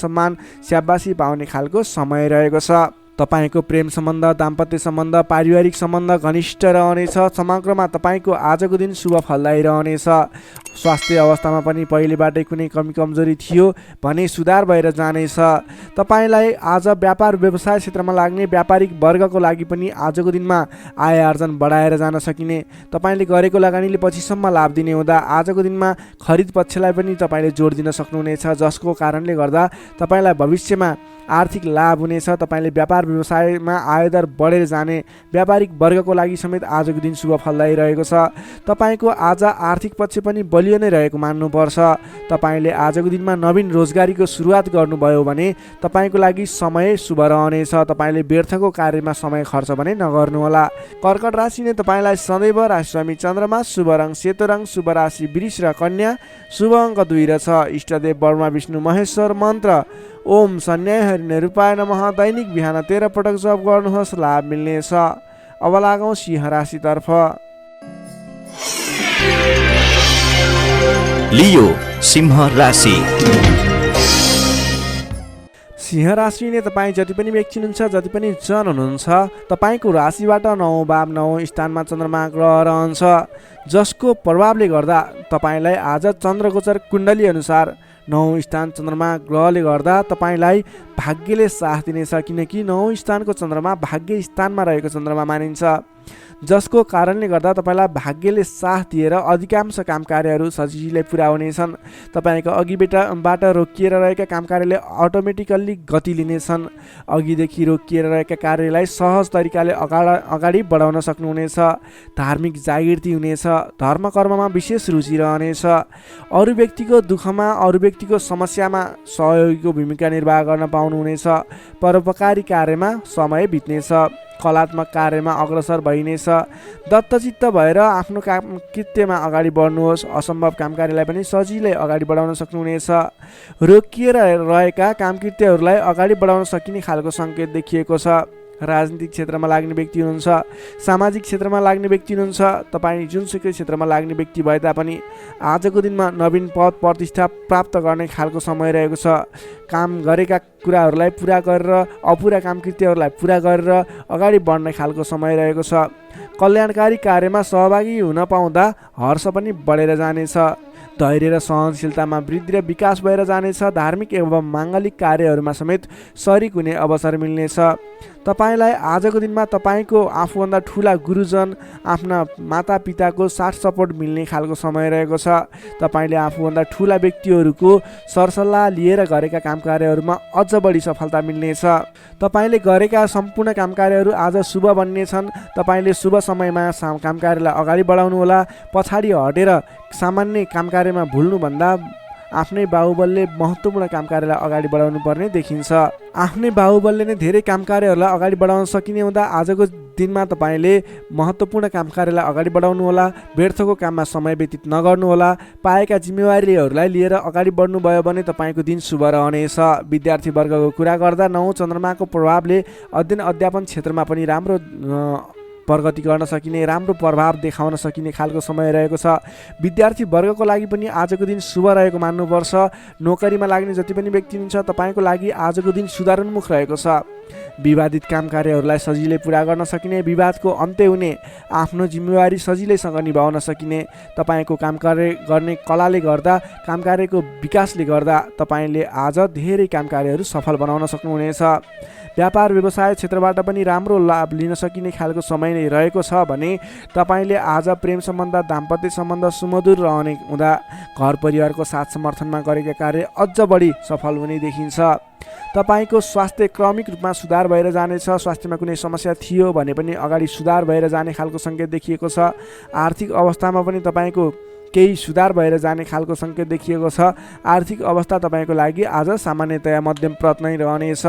S1: स्याबासी पाउने खालको समय रहेको छ। तपाईँको प्रेम सम्बन्ध दाम्पत्य सम्बन्ध पारिवारिक सम्बन्ध घनिष्ठ रहनेछ। समग्रमा तपाईँको आजको दिन शुभ फलदायी रहनेछ। स्वास्थ्य अवस्थामा पनि पहिलेबाटै कुनै कमी कमजोरी थियो भने सुधार भएर जानेछ। तपाईँलाई आज व्यापार व्यवसाय क्षेत्रमा लाग्ने व्यापारिक वर्गको लागि पनि आजको दिनमा आय आर्जन बढाएर जान सकिने, तपाईँले गरेको लगानीले पछिसम्म लाभ दिने हुँदा आजको दिनमा खरिद पक्षलाई पनि तपाईँले जोड दिन सक्नुहुनेछ, जसको कारणले गर्दा तपाईँलाई भविष्यमा आर्थिक लाभ हुनेछ। तपाईँले व्यापार व्यवसायमा आयदर बढेर जाने, व्यापारिक वर्गको लागि समेत आजको दिन शुभ फलदायी रहेको छ। तपाईँको आज आर्थिक पक्ष पनि बलियो नै रहेको मान्नुपर्छ। तपाईँले आजको दिनमा नवीन रोजगारीको सुरुवात गर्नुभयो भने तपाईँको लागि समय शुभ रहनेछ। तपाईँले व्यर्थको कार्यमा समय खर्च भने नगर्नुहोला। कर्कट राशि नै तपाईँलाई सदैव राशिस्वामी चन्द्रमा, शुभ रङ सेतो रङ, शुभ राशि वृष र कन्या, शुभ अङ्क 2 र 6। इष्टदेव ब्रह्मा विष्णु महेश्वर। मन्त्र ओम सन्याय हरि निरूपाय नमः। दैनिक बिहान 13 पटक जप गर्नुहोस्, लाभ मिल्नेछ। अब लागौँ सिंह राशितर्फ।
S2: लियो सिंह राशि।
S1: सिंह राशि नै तपाईँ जति पनि व्यक्ति हुनुहुन्छ, जति पनि जन हुनुहुन्छ, तपाईँको राशिबाट 9 भाव 9 स्थानमा चन्द्रमा ग्रह रहन्छ, जसको प्रभावले गर्दा तपाईँलाई आज चन्द्रगोचर कुण्डली अनुसार 9 स्थान चन्द्रमा ग्रहले गर्दा तपाईँलाई भाग्यले साथ दिनेछ। किनकि 9 स्थानको चन्द्रमा भाग्य स्थानमा रहेको चन्द्रमा मानिन्छ, जसको कारणले गर्दा तपाईँलाई भाग्यले साथ दिएर अधिकांश काम कार्यहरू सजिलै पुरा हुनेछन्। तपाईँको अघिबाट रोकिएर रहेका काम कार्यले अटोमेटिकल्ली गति लिनेछन्। अघिदेखि रोकिएर रहेका कार्यलाई सहज तरिकाले अगाडि बढाउन सक्नुहुनेछ। धार्मिक जागृति हुनेछ। धर्म कर्ममा विशेष रुचि रहनेछ। अरू व्यक्तिको दुःखमा, अरू व्यक्तिको समस्यामा सहयोगीको भूमिका निर्वाह गर्न पाउनुहुनेछ। परोपकारी कार्यमा समय बित्नेछ। कलात्मक कार्यमा अग्रसर भइनेछ। दत्तचित्त भएर आफ्नो काम कृत्यमा अगाडि बढ्नुहोस्। असम्भव काम कार्यलाई पनि सजिलै अगाडि बढाउन सक्नुहुनेछ। रोकिएर रहेका काम कृत्यहरूलाई अगाडि बढाउन सकिने खालको सङ्केत देखिएको छ। राजनीतिक क्षेत्रमा लाग्ने व्यक्ति हुनुहुन्छ, सामाजिक क्षेत्रमा लाग्ने व्यक्ति हुनुहुन्छ, तपाईँ जुनसुकै क्षेत्रमा लाग्ने व्यक्ति भए तापनि आजको दिनमा नवीन पद प्रतिष्ठा प्राप्त गर्ने खालको समय रहेको छ। काम गरेका कुराहरूलाई पुरा गरेर अपुरा काम कृत्यहरूलाई पुरा गरेर अगाडि बढ्ने खालको समय रहेको छ। कल्याणकारी कार्यमा सहभागी हुन पाउँदा हर्ष पनि बढेर जानेछ। धैर्य र सहनशीलतामा वृद्धि र विकास भएर जानेछ। धार्मिक एवं माङ्गलिक कार्यहरूमा समेत सरिक हुने अवसर मिल्नेछ। तपाईँलाई आजको दिनमा तपाईँको आफूभन्दा ठुला गुरुजन आफ्ना मातापिताको साथ सपोर्ट मिल्ने खालको समय रहेको छ। तपाईँले आफूभन्दा ठुला व्यक्तिहरूको सरसल्लाह लिएर गरेका काम कार्यहरूमा अझ बढी सफलता मिल्नेछ। तपाईँले गरेका सम्पूर्ण काम कार्यहरू आज शुभ बन्नेछन्। तपाईँले शुभ समयमा काम कार्यलाई अगाडि बढाउनुहोला। पछाडि हटेर सामान्य काम कार्यमा भुल्नुभन्दा आफ्नै बाहुबलले महत्त्वपूर्ण काम कार्यलाई अगाडि बढाउनु पर्ने देखिन्छ। आफ्नै बाहुबलले नै धेरै काम कार्यहरूलाई अगाडि बढाउन सकिने हुँदा आजको दिनमा तपाईँले महत्त्वपूर्ण काम कार्यलाई अगाडि बढाउनुहोला। व्यर्थको काममा समय व्यतीत नगर्नुहोला। पाएका जिम्मेवारीहरूलाई लिएर अगाडि बढ्नुभयो भने तपाईँको दिन शुभ रहनेछ। विद्यार्थी वर्गको कुरा गर्दा 9 चन्द्रमाको प्रभावले अध्ययन अध्यापन क्षेत्रमा पनि राम्रो प्रगति गर्न सकिने, राम्रो प्रभाव देखाउन सकिने खालको समय रहेको छ। विद्यार्थी वर्गको लागि पनि आजको दिन शुभ रहेको मान्नुपर्छ। नोकरीमा लाग्ने जति पनि व्यक्ति हुनुहुन्छ तपाईँको लागि आजको दिन सुधारोन्मुख रहेको छ। विवादित काम कार्यहरूलाई सजिलै पुरा गर्न सकिने, विवादको अन्त्य हुने, आफ्नो जिम्मेवारी सजिलैसँग निभाउन सकिने, तपाईँको काम कार्य गर्ने कलाले गर्दा, काम कार्यको विकासले गर्दा तपाईँले आज धेरै काम कार्यहरू सफल बनाउन सक्नुहुनेछ। व्यापार व्यवसाय क्षेत्रबाट पनि राम्रो लाभ लिन सकिने खालको समय नै रहेको छ भने तपाईँले आज प्रेम सम्बन्ध, दाम्पत्य सम्बन्ध सुमधुर रहने हुँदा घर परिवारको साथ समर्थनमा गरेका कार्य अझ बढी सफल हुने देखिन्छ। तपाईँको स्वास्थ्य क्रमिक रूपमा सुधार भएर जानेछ। स्वास्थ्यमा कुनै समस्या थियो भने पनि अगाडि सुधार भएर जाने खालको सङ्केत देखिएको छ। आर्थिक अवस्थामा पनि तपाईँको केही सुधार भएर जाने खालको सङ्केत देखिएको छ। आर्थिक अवस्था तपाईँको लागि आज सामान्यतया मध्यम प्रत नै रहनेछ।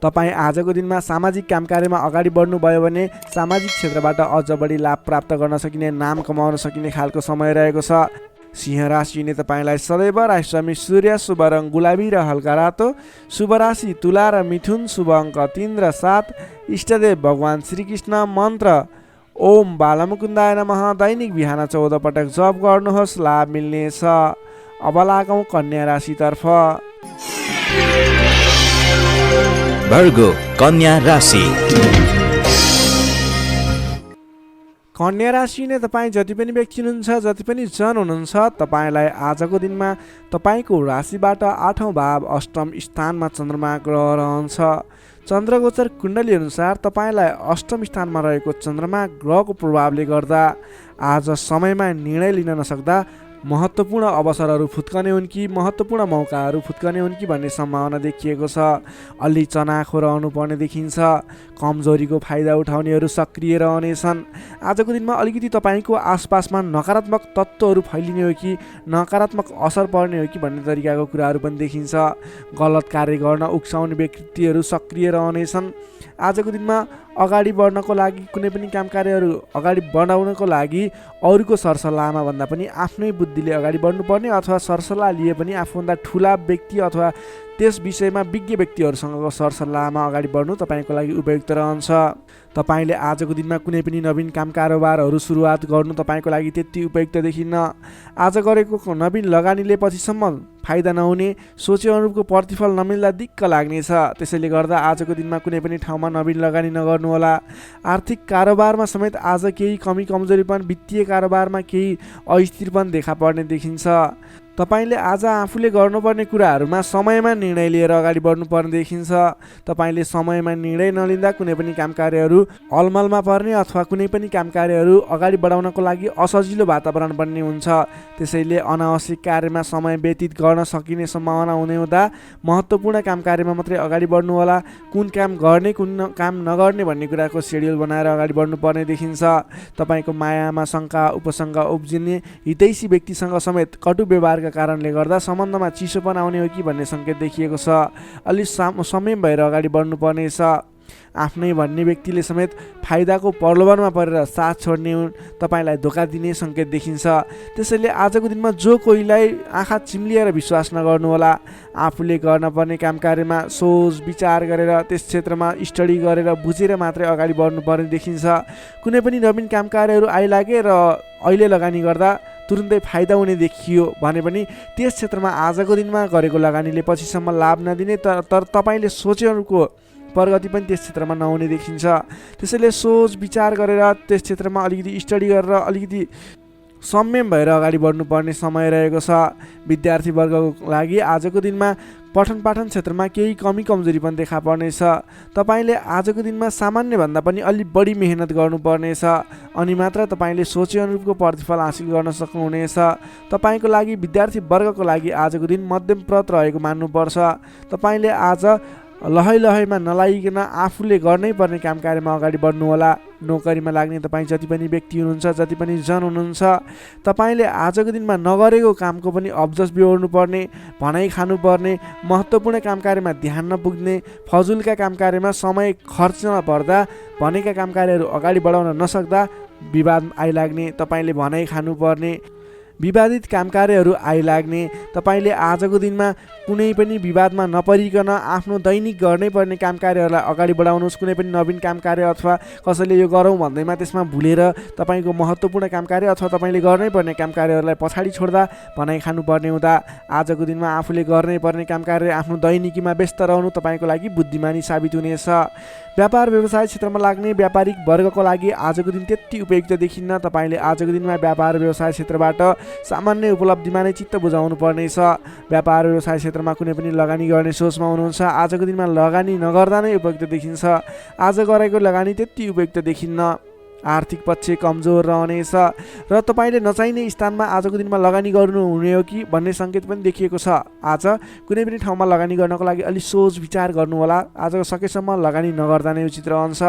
S1: तपाईँ आजको दिनमा सामाजिक काम कार्यमा अगाडि बढ्नुभयो भने सामाजिक क्षेत्रबाट अझ बढी लाभ प्राप्त गर्न सकिने, नाम कमाउन सकिने खालको समय रहेको छ। सिंह राशिले तपाईँलाई सदैव राशिस्वामी सूर्य, शुभ रङ गुलाबी र हल्का रातो, शुभ राशि तुला र मिथुन, शुभ अङ्क 3 र 7, इष्टदेव भगवान् श्रीकृष्ण, मन्त्र ओम बालमुकुन्दाय नमः। दैनिक बिहान 14 पटक जप गर्नुहोस्, लाभ मिल्नेछ। अब लागौँ कन्या राशितर्फ।
S2: भर्गो कन्या राशि।
S1: कन्या राशि नै तपाईँ जति पनि व्यक्ति हुनुहुन्छ, जति पनि जन हुनुहुन्छ, तपाईँलाई आजको दिनमा तपाईँको राशिबाट 8औँ भाव अष्टम स्थानमा चन्द्रमा ग्रह रहन्छ। चन्द्रगोचर कुण्डली अनुसार तपाईँलाई अष्टम स्थानमा रहेको चन्द्रमा ग्रहको प्रभावले गर्दा आज समयमा निर्णय लिन नसक्दा महत्त्वपूर्ण अवसरहरू फुत्कने हुन् कि महत्त्वपूर्ण मौकाहरू फुत्कने हुन् कि भन्ने सम्भावना देखिएको छ। अलि चनाखो रहनुपर्ने देखिन्छ। कमजोरीको फाइदा उठाउनेहरू सक्रिय रहनेछन्। आजको दिनमा अलिकति तपाईँको आसपासमा नकारात्मक तत्त्वहरू फैलिने हो कि नकारात्मक असर पर्ने हो कि भन्ने तरिकाको कुराहरू पनि देखिन्छ। गलत कार्य गर्न उक्साउने व्यक्तिहरू सक्रिय रहनेछन्। आजको दिनमा अगाडि बढ्नको लागि, कुनै पनि काम कार्यहरू अगाडि बढाउनको लागि अरूको सरसल्लाहमा भन्दा पनि आफ्नै बुद्धिले अगाडि बढ्नुपर्ने, अथवा सरसल्लाह लिए पनि आफूभन्दा ठुला व्यक्ति अथवा त्यस विषयमा विज्ञ व्यक्तिहरूसँगको सरसल्लाहमा अगाडि बढ्नु तपाईँको लागि उपयुक्त रहन्छ। तपाईँले आजको दिनमा कुनै पनि नवीन काम कारोबारहरू सुरुवात गर्नु तपाईँको लागि त्यति उपयुक्त देखिन्न। आज गरेको नवीन लगानीले पछिसम्म फाइदा नहुने, सोचे अनुरूपको प्रतिफल नमिल्दा दिक्क लाग्नेछ। त्यसैले गर्दा आजको दिनमा कुनै पनि ठाउँमा नवीन लगानी नगर्नुहोला। आर्थिक कारोबारमा समेत आज केही कमी कमजोरीपन, वित्तीय कारोबारमा केही अस्थिरपन देखा पर्ने देखिन्छ। तपाईँले आज आफूले गर्नुपर्ने कुराहरूमा समयमा निर्णय लिएर अगाडि बढ्नुपर्ने देखिन्छ। तपाईँले समयमा निर्णय नलिँदा कुनै पनि काम कार्यहरू अलमलमा पर्ने अथवा कुनै पनि काम कार्यहरू अगाडि बढाउनको लागि असजिलो वातावरण बन्ने हुन्छ। त्यसैले अनावश्यक कार्यमा समय व्यतीत गर्न सकिने सम्भावना हुने हुँदा महत्त्वपूर्ण काम कार्यमा मात्रै अगाडि बढ्नुहोला। कुन काम गर्ने, कुन काम नगर्ने भन्ने कुराको सेड्युल बनाएर अगाडि बढ्नुपर्ने देखिन्छ। तपाईँको मायामा शङ्का उपशङ्का उब्जिने, हितैषी व्यक्तिसँग समेत कटु व्यवहार कारणले गर्दा सम्बन्धमा चिसोपन आउने हो कि भन्ने सङ्केत देखिएको छ। अलि संयम भएर अगाडि बढ्नुपर्नेछ। आफ्नै भन्ने व्यक्तिले समेत फाइदाको प्रलोभनमा परेर साथ छोड्ने हुन्, तपाईँलाई धोका दिने सङ्केत देखिन्छ। त्यसैले आजको दिनमा जो कोहीलाई आँखा चिम्लिएर विश्वास नगर्नुहोला। आफूले गर्नुपर्ने काम कार्यमा सोच विचार गरेर, त्यस क्षेत्रमा स्टडी गरेर बुझेर मात्रै अगाडि बढ्नुपर्ने देखिन्छ। कुनै पनि नवीन काम कार्यहरू आइलागे र अहिले लगानी गर्दा तुरुन्तै फाइदा हुने देखियो भने पनि त्यस क्षेत्रमा आजको दिनमा गरेको लगानीले पछिसम्म लाभ नदिने, तर तपाईँले सोचेहरूको प्रगति पनि त्यस क्षेत्रमा नहुने देखिन्छ। त्यसैले सोच विचार गरेर त्यस क्षेत्रमा अलिकति स्टडी गरेर अलिकति संयम भएर अगाडि बढ्नुपर्ने समय रहेको छ। विद्यार्थी वर्गको लागि आजको दिनमा पठन पाठन क्षेत्रमा केही कमी कमजोरी पनि देखा पर्नेछ। तपाईँले आजको दिनमा सामान्यभन्दा पनि अलि बढी मेहनत गर्नुपर्नेछ, अनि मात्र तपाईँले सोचे अनुरूपको प्रतिफल हासिल गर्न सक्नुहुनेछ। तपाईँको लागि विद्यार्थी वर्गको लागि आजको दिन मध्यमप्रद रहेको मान्नुपर्छ। तपाईँले आज लहैमा नलागिकन आफूले गर्नै पर्ने काम कार्यमा अगाडि बढ्नुहोला। नोकरीमा लाग्ने तपाईँ जति पनि व्यक्ति हुनुहुन्छ, जति पनि जन हुनुहुन्छ, तपाईँले आजको दिनमा नगरेको कामको पनि अब्जस बिहोर्नु पर्ने, भनाइ खानुपर्ने, महत्त्वपूर्ण काम कार्यमा ध्यान नपुग्ने, फजुलका काम कार्यमा समय खर्च नपर्दा भनेका काम कार्यहरू अगाडि बढाउन नसक्दा विवाद आइलाग्ने, तपाईँले भनाइ खानुपर्ने, विवादित काम कार्यहरू आइलाग्ने, तपाईँले आजको दिनमा कुनै पनि विवादमा नपरिकन आफ्नो दैनिक गर्नै पर्ने काम कार्यहरूलाई अगाडि बढाउनुहोस्। कुनै पनि नवीन काम कार्य अथवा कसैले यो गरौँ भन्दैमा त्यसमा भुलेर तपाईँको महत्त्वपूर्ण काम कार्य अथवा तपाईँले गर्नै पर्ने काम कार्यहरूलाई पछाडि छोड्दा भनाइ खानुपर्ने हुँदा आजको दिनमा आफूले गर्नै पर्ने काम कार्य आफ्नो दैनिकीमा व्यस्त रहनु तपाईँको लागि बुद्धिमानी साबित हुनेछ। व्यापार व्यवसाय क्षेत्रमा लाग्ने व्यापारिक वर्गको लागि आजको दिन त्यति उपयुक्त देखिन्न। तपाईँले आजको दिनमा व्यापार व्यवसाय क्षेत्रबाट सामान्य उपलब्धिमा नै चित्त बुझाउनु पर्नेछ। व्यापार व्यवसाय क्षेत्रमा कुनै पनि लगानी गर्ने सोचमा हुनुहुन्छ, आजको दिनमा लगानी नगर्दा नै उपयुक्त देखिन्छ। आज गरेको लगानी त्यति उपयुक्त देखिन्न। आर्थिक पक्ष कमजोर रहनेछ र तपाईँले नचाहिने स्थानमा आजको दिनमा लगानी गर्नुहुने हो कि भन्ने सङ्केत पनि देखिएको छ। आज कुनै पनि ठाउँमा लगानी गर्नको लागि अलि सोच विचार गर्नुहोला। आज सकेसम्म लगानी नगर्दा नै उचित रहन्छ।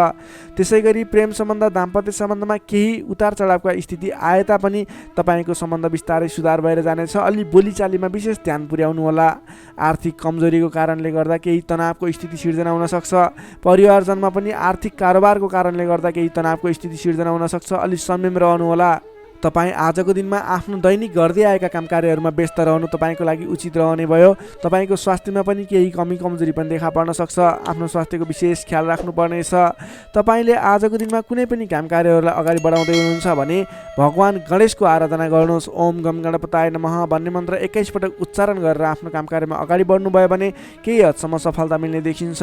S1: त्यसै गरी प्रेम सम्बन्ध, दाम्पत्य सम्बन्धमा केही उतार चढावका स्थिति आए तापनि तपाईँको सम्बन्ध बिस्तारै सुधार भएर जानेछ। अलि बोलीचालीमा विशेष ध्यान पुर्याउनु होला। आर्थिक कमजोरीको कारणले गर्दा केही तनावको स्थिति सिर्जना हुन सक्छ। परिवारजनमा पनि आर्थिक कारोबारको कारणले गर्दा केही तनावको स्थिति सिर्जना हुन सक्छ। अलि संयम रहनुहोला। तपाईँ आजको दिनमा आफ्नो दैनिक गर्दै आएका काम कार्यहरूमा व्यस्त रहनु तपाईँको लागि उचित रहने भयो। तपाईँको स्वास्थ्यमा पनि केही कमी कमजोरी पनि देखा पर्न सक्छ। आफ्नो स्वास्थ्यको विशेष ख्याल राख्नुपर्नेछ। तपाईँले आजको दिनमा कुनै पनि काम कार्यहरूलाई अगाडि बढाउँदै हुनुहुन्छ भने भगवान गणेशको आराधना गर्नुहोस्। ओम गम गणपताय नमः भन्ने मन्त्र 21 पटक उच्चारण गरेर आफ्नो काम कार्यमा अगाडि बढ्नुभयो भने केही हदसम्म सफलता मिल्ने देखिन्छ।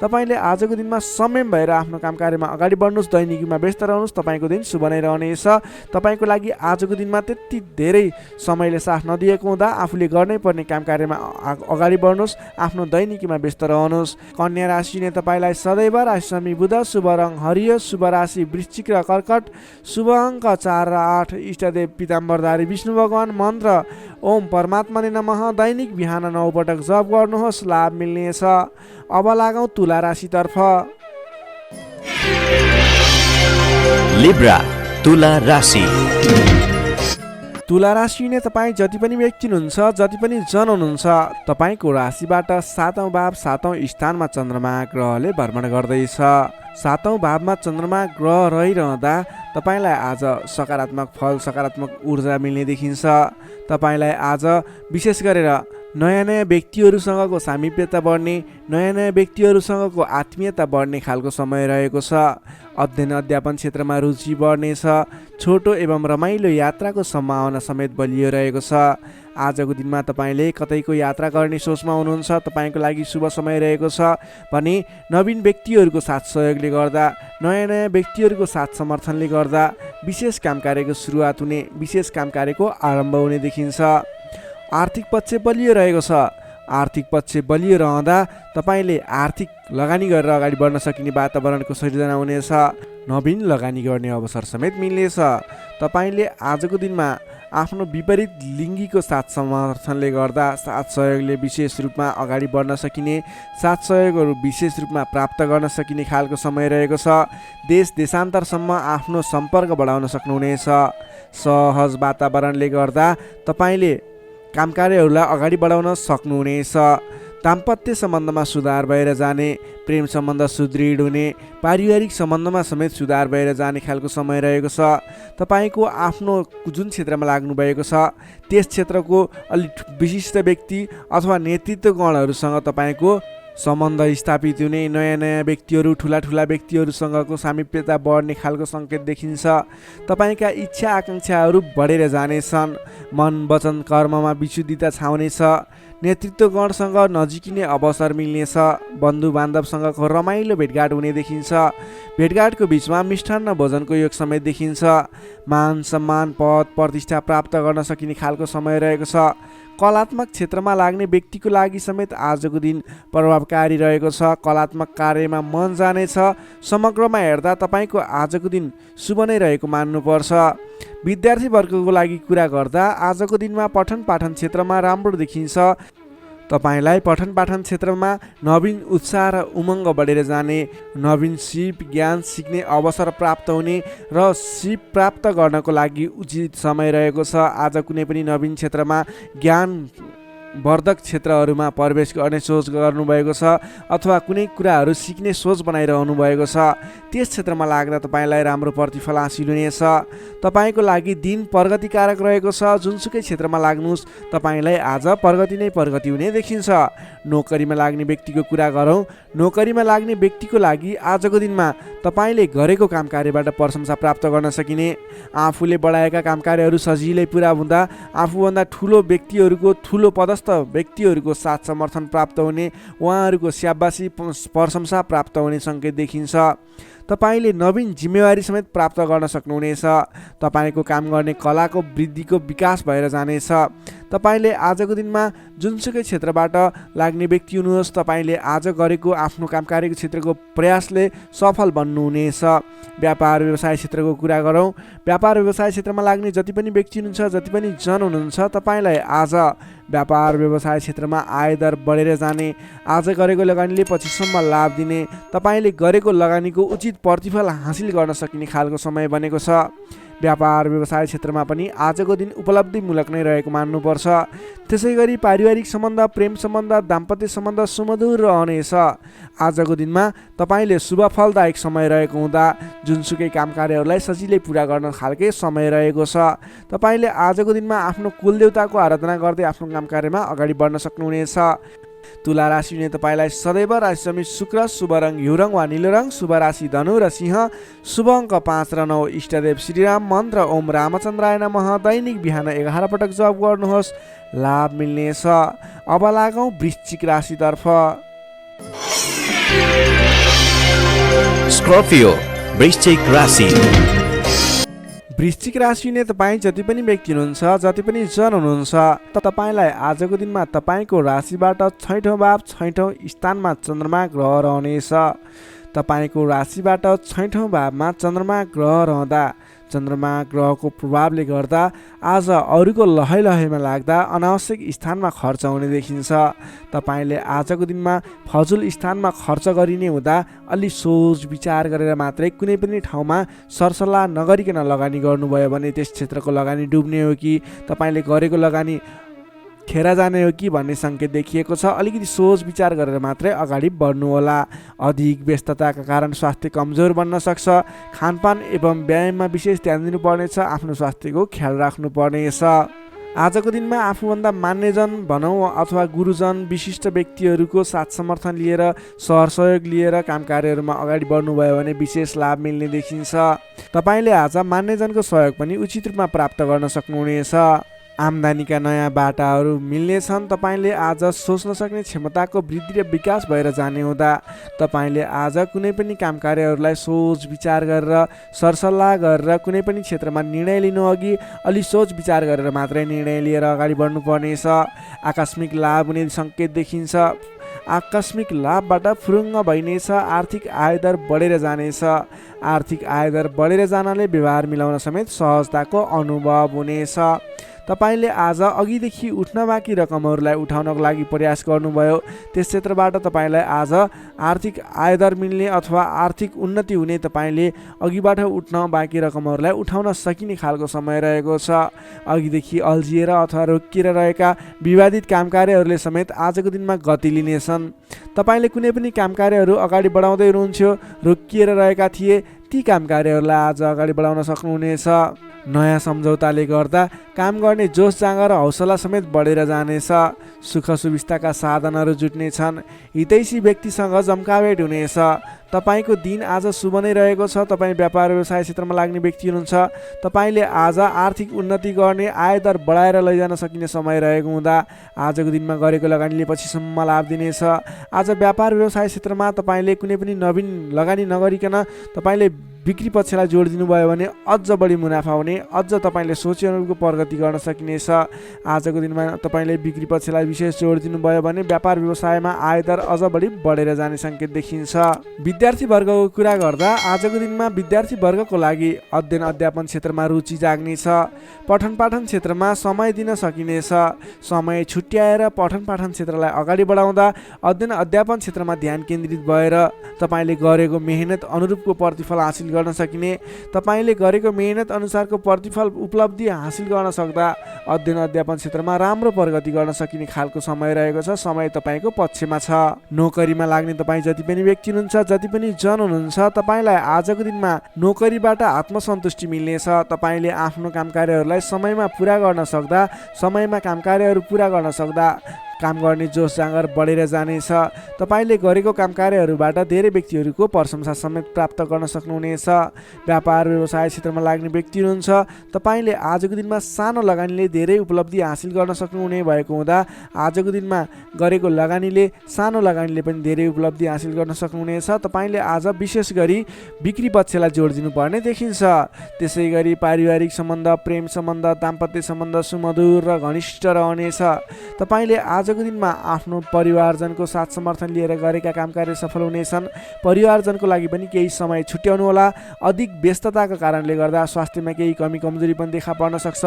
S1: तपाईँले आजको दिनमा संयम भएर आफ्नो काम कार्यमा अगाडि बढ्नुहोस्। दैनिकीमा व्यस्त रहनुहोस्। तपाईँको दिन शुभ नै रहनेछ। तपाईँको लागि आजको दिनमा त्यति धेरै समयले साथ नदिएको हुँदा आफूले गर्नै पर्ने काम कार्यमा अगाडि बढ्नुहोस्। आफ्नो दैनिकीमा व्यस्त रहनुहोस्। कन्या राशिले तपाईँलाई सदैव राशि स्वामी बुध, शुभ रङ हरियो, शुभ राशि वृश्चिक र कर्कट, शुभ अङ्क 4 र 8, इष्टदेव पीताम्बरधारी विष्णु भगवान, मन्त्र ओम परमात्माले नमः। दैनिक बिहान 9 पटक जप गर्नुहोस्, लाभ मिल्नेछ। अब लागौँ तुला राशितर्फ।
S2: लिब्रा तुला राशि।
S1: तुला राशि नै तपाईँ जति पनि व्यक्ति हुनुहुन्छ, जति पनि जन हुनुहुन्छ, तपाईँको राशिबाट 7औं भाव 7औं स्थानमा चन्द्रमा ग्रहले भ्रमण गर्दैछ। 7औं भावमा चन्द्रमा ग्रह रहिरहँदा तपाईँलाई आज सकारात्मक फल, सकारात्मक ऊर्जा मिल्ने देखिन्छ। तपाईँलाई आज विशेष गरेर नयाँ व्यक्तिहरूसँगको सामिप्यता बढ्ने, नयाँ व्यक्तिहरूसँगको आत्मीयता बढ्ने खालको समय रहेको छ। अध्ययन अध्यापन क्षेत्रमा रुचि बढ्नेछ। छोटो एवं रमाइलो यात्राको सम्भावना समेत बलियो रहेको छ। आजको दिनमा तपाईँले कतैको यात्रा गर्ने सोचमा हुनुहुन्छ, तपाईँको लागि शुभ समय रहेको छ भने नवीन व्यक्तिहरूको साथ सहयोगले गर्दा, नयाँ व्यक्तिहरूको साथ समर्थनले गर्दा विशेष काम कार्यको सुरुवात हुने, विशेष काम कार्यको आरम्भ हुने देखिन्छ। आर्थिक पक्ष बलियो रहेको छ। आर्थिक पक्ष बलियो रहँदा तपाईँले आर्थिक लगानी गरेर अगाडि बढ्न सकिने वातावरणको सृजना हुनेछ। नवीन लगानी गर्ने अवसर समेत मिल्नेछ। तपाईँले आजको दिनमा आफ्नो विपरीत लिङ्गीको साथ समर्थनले गर्दा, साथ सहयोगले विशेष रूपमा अगाडि बढ्न सकिने, साथ सहयोगहरू विशेष रूपमा प्राप्त गर्न सकिने खालको समय रहेको छ। देश देशान्तरसम्म आफ्नो सम्पर्क बढाउन सक्नुहुनेछ। सहज वातावरणले गर्दा तपाईँले काम कार्यहरूलाई अगाडि बढाउन सक्नुहुनेछ। दाम्पत्य सम्बन्धमा सुधार भएर जाने, प्रेम सम्बन्ध सुदृढ हुने, पारिवारिक सम्बन्धमा समेत सुधार भएर जाने खालको समय रहेको छ। तपाईँको आफ्नो जुन क्षेत्रमा लाग्नुभएको छ त्यस क्षेत्रको अलिक विशिष्ट व्यक्ति अथवा नेतृत्वगणहरूसँग तपाईँको सम्बन्ध स्थापित हुने, नयाँ व्यक्तिहरू, ठुला व्यक्तिहरूसँगको सामिप्यता बढ्ने खालको सङ्केत देखिन्छ। तपाईँका इच्छा आकाङ्क्षाहरू बढेर जानेछन्। मन वचन कर्ममा विशुद्धिता छाउनेछ। नेतृत्वगणसँग नजिकिने अवसर मिल्नेछ। बन्धु बान्धवसँगको रमाइलो भेटघाट हुने देखिन्छ। भेटघाटको बिचमा मिष्ठान्न भोजनको योग समेत देखिन्छ। मान सम्मान, पद प्रतिष्ठा प्राप्त गर्न सकिने खालको समय रहेको छ। कलात्मक क्षेत्रमा लाग्ने व्यक्तिको लागि समेत आजको दिन प्रभावकारी रहेको छ। कलात्मक कार्यमा मन जानेछ। समग्रमा हेर्दा तपाईँको आजको दिन शुभ नै रहेको मान्नुपर्छ। विद्यार्थी वर्गको लागि कुरा गर्दा आजको दिनमा पठन पाठन क्षेत्रमा राम्रो देखिन्छ। तपाईँलाई पठन पाठन क्षेत्रमा नवीन उत्साह र उमङ्ग बढेर जाने, नवीन सिप ज्ञान सिक्ने अवसर प्राप्त हुने र सिप प्राप्त गर्नको लागि उचित समय रहेको छ। आज कुनै पनि नवीन क्षेत्रमा ज्ञान वर्धक क्षेत्रहरूमा प्रवेश गर्ने सोच गर्नुभएको छ अथवा कुनै कुराहरू सिक्ने सोच बनाइरहनु भएको छ। त्यस क्षेत्रमा लाग्दा तपाईँलाई राम्रो प्रतिफल हासिल हुनेछ। तपाईँको लागि दिन प्रगतिकारक रहेको छ। जुनसुकै क्षेत्रमा लाग्नुहोस् तपाईँलाई आज प्रगति नै प्रगति हुने देखिन्छ। नोकरीमा लाग्ने व्यक्तिको कुरा गरौँ। नोकरीमा लाग्ने व्यक्तिको लागि आजको दिनमा तपाईँले गरेको काम कार्यबाट प्रशंसा प्राप्त गर्न सकिने, आफूले बढाएका काम कार्यहरू सजिलै पुरा हुँदा आफूभन्दा ठुलो व्यक्तिहरूको, ठुलो पदस्थ व्यक्तिहरूको साथ समर्थन प्राप्त हुने, उहाँहरूको स्याबासी प्रशंसा प्राप्त हुने सङ्केत देखिन्छ। तपाईँले नवीन जिम्मेवारी समेत प्राप्त गर्न सक्नुहुनेछ। तपाईँको काम गर्ने कलाको वृद्धिको विकास भएर जानेछ। तपाईँले आजको दिनमा जुनसुकै क्षेत्रबाट लाग्ने व्यक्ति हुनुहोस्, तपाईँले आज गरेको आफ्नो काम कार्यको क्षेत्रको प्रयासले सफल बन्नुहुनेछ। व्यापार व्यवसाय क्षेत्रको कुरा गरौँ। व्यापार व्यवसाय क्षेत्रमा लाग्ने जति पनि व्यक्ति हुनुहुन्छ, जति पनि जन हुनुहुन्छ, तपाईँलाई आज व्यापार व्यवसाय क्षेत्रमा आयदर बढेर जाने, आज गरेको लगानीले पछिसम्म लाभ दिने, तपाईँले गरेको लगानीको उचित प्रतिफल हासिल गर्न सकिने खालको समय बनेको छ। व्यापार व्यवसाय क्षेत्रमा पनि आजको दिन उपलब्धिमूलक नै रहेको मान्नुपर्छ। त्यसै गरी पारिवारिक सम्बन्ध, प्रेम सम्बन्ध, दाम्पत्य सम्बन्ध सुमधुर रहनेछ। आजको दिनमा तपाईँले शुभ फलदायक समय रहेको हुँदा जुनसुकै काम कार्यहरूलाई सजिलै पुरा गर्न खालके समय रहेको छ। तपाईँले आजको दिनमा आफ्नो कुलदेवताको आराधना गर्दै आफ्नो काम कार्यमा अगाडि बढ्न सक्नुहुनेछ। तुला राशि हुने तपाईँलाई सदैव राशि समित शुक्र, शुभ रङ हिउँ रङ वा निलो रङ, शुभ राशि धनु र सिंह, शुभ अङ्क 5 र 9, इष्टदेव श्रीराम मन्त्र ओम रामचन्द्राय नमः दैनिक बिहान 11 पटक जप गर्नुहोस्, लाभ मिल्नेछ। अब लागौँ वृश्चिक राशितर्फ।
S2: स्कर्पियो वृश्चिक राशि।
S1: वृश्चिक राशि हुने तपाईँ जति पनि व्यक्ति हुनुहुन्छ, जति पनि जन हुनुहुन्छ, तपाईँलाई आजको दिनमा तपाईँको राशिबाट 6औँ भाव 6औँ स्थानमा चन्द्रमा ग्रह रहनेछ। तपाईँको राशिबाट 6औँ भावमा चन्द्रमा ग्रह रहँदा चन्द्रमा ग्रहको प्रभावले गर्दा आज अरूको लहै लहैमा लाग्दा अनावश्यक स्थानमा खर्च हुने देखिन्छ। तपाईँले आजको दिनमा फजुल स्थानमा खर्च गरिने हुँदा अलि सोच विचार गरेर मात्रै कुनै पनि ठाउँमा सरसल्लाह नगरिकन लगानी गर्नुभयो भने त्यस क्षेत्रको लगानी डुब्ने हो कि तपाईँले गरेको लगानी खेर जाने हो कि भन्ने सङ्केत देखिएको छ। अलिकति सोच विचार गरेर मात्रै अगाडि बढ्नुहोला। अधिक व्यस्तताका कारण स्वास्थ्य कमजोर बन्न सक्छ। खानपान एवं व्यायाममा विशेष ध्यान दिनुपर्नेछ। आफ्नो स्वास्थ्यको ख्याल राख्नुपर्नेछ। आजको दिनमा आफूभन्दा मान्यजन भनौँ अथवा गुरुजन, विशिष्ट व्यक्तिहरूको साथ समर्थन लिएर, सहयोग लिएर काम कार्यहरूमा अगाडि बढ्नुभयो भने विशेष लाभ मिल्ने देखिन्छ। तपाईँले आज मान्यजनको सहयोग पनि उचित रूपमा प्राप्त गर्न सक्नुहुनेछ। आम्दानीका नयाँ बाटाहरू मिल्नेछन्। तपाईँले आज सोच्न सक्ने क्षमताको वृद्धि र विकास भएर जाने हुँदा तपाईँले आज कुनै पनि काम कार्यहरूलाई सोच विचार गरेर, सरसल्लाह गरेर कुनै पनि क्षेत्रमा निर्णय लिनु अघि अलि सोच विचार गरेर मात्रै निर्णय लिएर अगाडि बढ्नुपर्नेछ। आकस्मिक लाभ हुने सङ्केत देखिन्छ। आकस्मिक लाभबाट फुरुङ्ग भइनेछ। आर्थिक आयदर बढेर जानेछ। आर्थिक आयदर बढेर जानले व्यवहार मिलाउन समेत सहजताको अनुभव हुनेछ। तपाईँले आज अघिदेखि उठ्न बाँकी रकमहरूलाई उठाउनको लागि प्रयास गर्नुभयो, त्यस क्षेत्रबाट तपाईँलाई आज आर्थिक आयदर मिल्ने अथवा आर्थिक उन्नति हुने, तपाईँले अघिबाट उठ्न बाँकी रकमहरूलाई उठाउन सकिने खालको समय रहेको छ। अघिदेखि अल्झिएर अथवा रोकिएर रहेका विवादित काम कार्यहरूले समेत आजको दिनमा गति लिनेछन्। तपाईँले कुनै पनि काम कार्यहरू अगाडि बढाउँदै हुनुहुन्थ्यो, रोकिएर रहेका थिए, ती काम कार्यहरूलाई आज अगाडि बढाउन सक्नुहुनेछ। नयाँ सम्झौताले गर्दा काम गर्ने जोस जाँगर र हौसला समेत बढेर जानेछ। सुख सुविस्ताका साधनहरू जुट्नेछन्। हितैषी व्यक्तिसँग जम्काभेट हुनेछ। तपाईँको दिन आज शुभ नै रहेको छ। तपाईँ व्यापार व्यवसाय क्षेत्रमा लाग्ने व्यक्ति हुनुहुन्छ। तपाईँले आज आर्थिक उन्नति गर्ने, आयदर बढाएर लैजान सकिने समय रहेको हुँदा आजको दिनमा गरेको लगानीले पछिसम्म लाभ दिनेछ। आज व्यापार व्यवसाय क्षेत्रमा तपाईँले कुनै पनि नवीन लगानी नगरिकन तपाईँले बिक्री पक्षलाई जोड दिनुभयो भने अझ बढी मुनाफा हुने, अझ तपाईँले सोचे अनुरूपको प्रगति गर्न सकिनेछ। आजको दिनमा तपाईँले बिक्री पक्षलाई विशेष जोड दिनुभयो भने व्यापार व्यवसायमा आयदर अझ बढी बढेर जाने सङ्केत देखिन्छ। विद्यार्थी वर्गको कुरा गर्दा आजको दिनमा विद्यार्थी वर्गको लागि अध्ययन अध्यापन क्षेत्रमा रुचि जाग्नेछ। पठन पाठन क्षेत्रमा समय दिन सकिनेछ। समय छुट्याएर पठन पाठन क्षेत्रलाई अगाडि बढाउँदा अध्ययन अध्यापन क्षेत्रमा ध्यान केन्द्रित भएर तपाईँले गरेको मेहनत अनुरूपको प्रतिफल हासिल गर्न सकिने, तपाईँले गरेको मेहनत अनुसारको प्रतिफल उपलब्धि हासिल गर्न सक्दा अध्ययन अध्यापन क्षेत्रमा राम्रो प्रगति गर्न सकिने खालको समय रहेको छ। समय तपाईँको पक्षमा छ। नोकरीमा लाग्ने तपाईँ जति पनि व्यक्ति हुनुहुन्छ, जति पनि जन हुनुहुन्छ, तपाईँलाई आजको दिनमा नोकरीबाट आत्मसन्तुष्टि मिल्नेछ। तपाईँले आफ्नो काम कार्यहरूलाई समयमा पुरा गर्न सक्दा, समयमा काम कार्यहरू पुरा गर्न सक्दा काम गर्ने जोस जाँगर बढेर जानेछ। तपाईँले गरेको काम कार्यहरूबाट धेरै व्यक्तिहरूको प्रशंसा समेत प्राप्त गर्न सक्नुहुनेछ। व्यापार व्यवसाय क्षेत्रमा लाग्ने व्यक्ति हुनुहुन्छ, तपाईँले आजको दिनमा सानो लगानीले धेरै उपलब्धि हासिल गर्न सक्नुहुने भएको हुँदा आजको दिनमा गरेको लगानीले, सानो लगानीले पनि धेरै उपलब्धि हासिल गर्न सक्नुहुनेछ। तपाईँले आज विशेष गरी बिक्री पक्षलाई जोड दिनुपर्ने देखिन्छ। त्यसै गरी पारिवारिक सम्बन्ध, प्रेम सम्बन्ध, दाम्पत्य सम्बन्ध सुमधुर र घनिष्ठ रहनेछ। तपाईँले आजको दिनमा आफ्नो परिवारजनको साथ समर्थन लिएर गरेका काम कार्य सफल हुनेछन्। परिवारजनको लागि पनि केही समय छुट्याउनु होला। अधिक व्यस्तताको कारणले गर्दा स्वास्थ्यमा केही कमी कमजोरी पनि देखा पर्न सक्छ।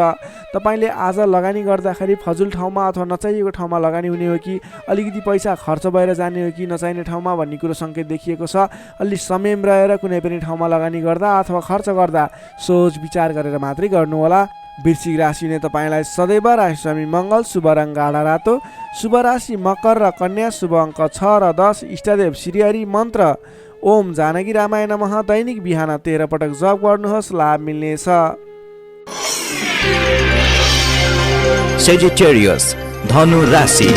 S1: तपाईँले आज लगानी गर्दाखेरि फजुल ठाउँमा अथवा नचाहिएको ठाउँमा लगानी हुने हो कि अलिकति पैसा खर्च भएर जाने हो कि नचाहिने ठाउँमा भन्ने कुरो सङ्केत देखिएको छ। अलि संयम रहेर कुनै पनि ठाउँमा लगानी गर्दा अथवा खर्च गर्दा सोच विचार गरेर मात्रै गर्नुहोला। वृश्चिक राशिले तपाईँलाई सदैव राशिस्वामी मङ्गल, शुभ रङ गाढा रातो, शुभ राशि मकर र कन्या, शुभ अङ्क 6 र 10, इष्टदेव श्रीहरि, मन्त्र ओम जानकी रामाय नमः। दैनिक बिहान 13 पटक जप गर्नुहोस्, लाभ मिल्नेछ।
S2: Sagittarius, धनु राशि।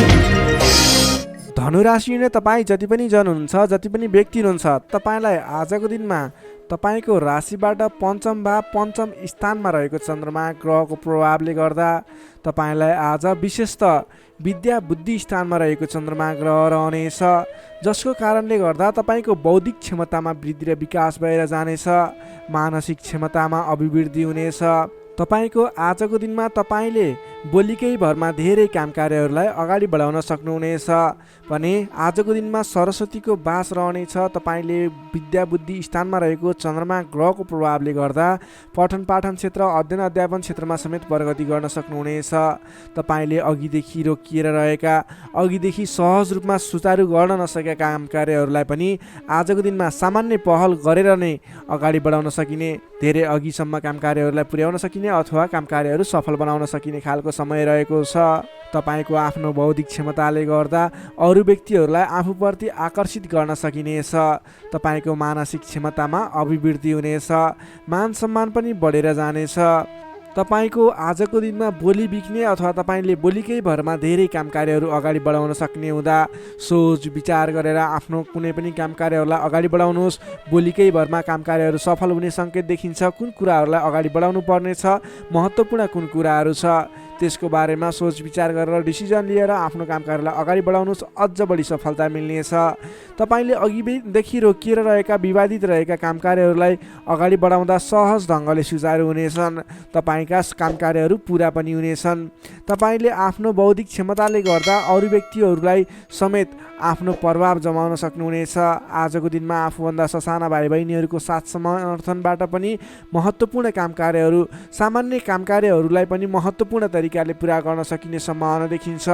S1: धनु राशिले तपाईँ जति पनि जन हुनुहुन्छ, जति पनि व्यक्ति हुनुहुन्छ, तपाईँलाई आजको दिनमा तपाईँको राशिबाट पञ्चम भाव, पञ्चम स्थानमा रहेको चन्द्रमा ग्रहको प्रभावले गर्दा तपाईँलाई आज विशेषतः विद्या बुद्धि स्थानमा रहेको चन्द्रमा ग्रह रहनेछ, जसको कारणले गर्दा तपाईँको बौद्धिक क्षमतामा वृद्धि र विकास भएर जानेछ। मानसिक क्षमतामा अभिवृद्धि हुनेछ। तपाईँको आजको दिनमा तपाईँले बोलीकै भरमा धेरै काम कार्यहरूलाई अगाडि बढाउन सक्नुहुनेछ भने आजको दिनमा सरस्वतीको बास रहनेछ। तपाईँले विद्या बुद्धि स्थानमा रहेको चन्द्रमा ग्रहको प्रभावले गर्दा पठन पाठन क्षेत्र, अध्ययन अध्यापन क्षेत्रमा समेत प्रगति गर्न सक्नुहुनेछ। तपाईँले अघिदेखि रोकिएर रहेका, अघिदेखि सहज रूपमा सुचारू गर्न नसकेका काम कार्यहरूलाई पनि आजको दिनमा सामान्य पहल गरेर नै अगाडि बढाउन सकिने, धेरै अघिसम्म काम कार्यहरूलाई पुर्याउन सकिने अथवा काम कार्यहरू सफल बनाउन सकिने खालको समय रहेको छ। तपाईँको आफ्नो बौद्धिक क्षमताले गर्दा अरू व्यक्तिहरूलाई आफूप्रति आकर्षित गर्न सकिनेछ। तपाईँको मानसिक क्षमतामा अभिवृद्धि हुनेछ। मान सम्मान पनि बढेर जानेछ। तपाईँको आजको दिनमा बोली बिक्ने अथवा तपाईँले बोलीकै भरमा धेरै काम कार्यहरू अगाडि बढाउन सक्ने हुँदा सोच विचार गरेर आफ्नो कुनै पनि काम कार्यहरूलाई अगाडि बढाउनुहोस्। बोलीकै भरमा काम कार्यहरू सफल हुने सङ्केत देखिन्छ। कुन कुराहरूलाई अगाडि बढाउनु पर्नेछ, महत्त्वपूर्ण कुन कुराहरू छ, त्यसको बारेमा सोच विचार गरेर डिसिजन लिएर आफ्नो काम कार्यलाई अगाडि बढाउनुहोस्, अझ बढी सफलता मिल्नेछ। तपाईँले अघिदेखि रोकिएर रहेका, विवादित रहेका काम कार्यहरूलाई अगाडि बढाउँदा सहज ढङ्गले सुचारू हुनेछन्। तपाईँका काम कार्यहरू पुरा पनि हुनेछन्। तपाईँले आफ्नो बौद्धिक क्षमताले गर्दा अरू व्यक्तिहरूलाई समेत आफ्नो प्रभाव जमाउन सक्नुहुनेछ। आजको दिनमा आफूभन्दा ससाना भाइ बहिनीहरूको साथ समर्थनबाट पनि महत्त्वपूर्ण काम कार्यहरू, सामान्य काम कार्यहरूलाई पनि महत्त्वपूर्ण तरिकाले पुरा गर्न सकिने सम्भावना देखिन्छ।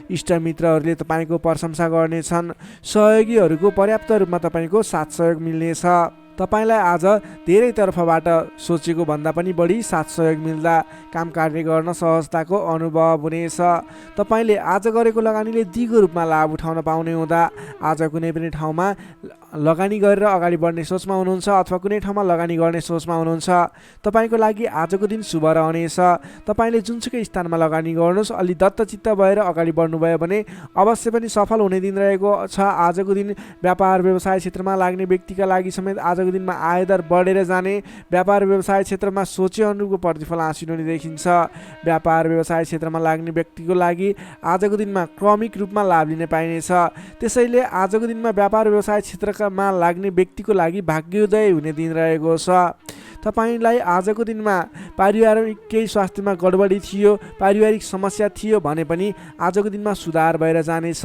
S1: इष्टमित्रहरूले तपाईँको प्रशंसा गर्नेछन्। सहयोगीहरूको पर्याप्त रूपमा तपाईँको साथ सहयोग मिल्नेछ। तपाईँलाई आज धेरै तर्फबाट सोचेको भन्दा पनि बढी साथ सहयोग मिल्दा काम कार्य गर्न सहजताको अनुभव हुनेछ। तपाईँले आज गरेको लगानीले दिगो रूपमा लाभ उठाउन पाउने हुँदा आज कुनै पनि ठाउँमा लगानी गरेर अगाडि बढ्ने सोचमा हुनुहुन्छ अथवा कुनै ठाउँमा लगानी गर्ने सोचमा हुनुहुन्छ, तपाईँको लागि आजको दिन शुभ रहनेछ। तपाईँले जुनसुकै स्थानमा लगानी गर्नुहोस्, अलि दत्तचित्त भएर अगाडि बढ्नुभयो भने अवश्य पनि सफल हुने दिन रहेको छ। आजको दिन व्यापार व्यवसाय क्षेत्रमा लाग्ने व्यक्तिका लागि समेत आजको दिनमा आयदर बढेर जाने, व्यापार व्यवसाय क्षेत्रमा सोचे अनुरूपको प्रतिफल हासिल हुने देखिन्छ। व्यापार व्यवसाय क्षेत्रमा लाग्ने व्यक्तिको लागि आजको दिनमा क्रमिक रूपमा लाभ लिन पाइनेछ। त्यसैले आजको दिनमा व्यापार व्यवसाय क्षेत्रमा लाग्ने व्यक्तिको लागि भाग्योदय हुने दिन रहेको छ। तपाईँलाई आजको दिनमा पारिवारिक केही स्वास्थ्यमा गडबडी थियो, पारिवारिक समस्या थियो भने पनि आजको दिनमा सुधार भएर जानेछ।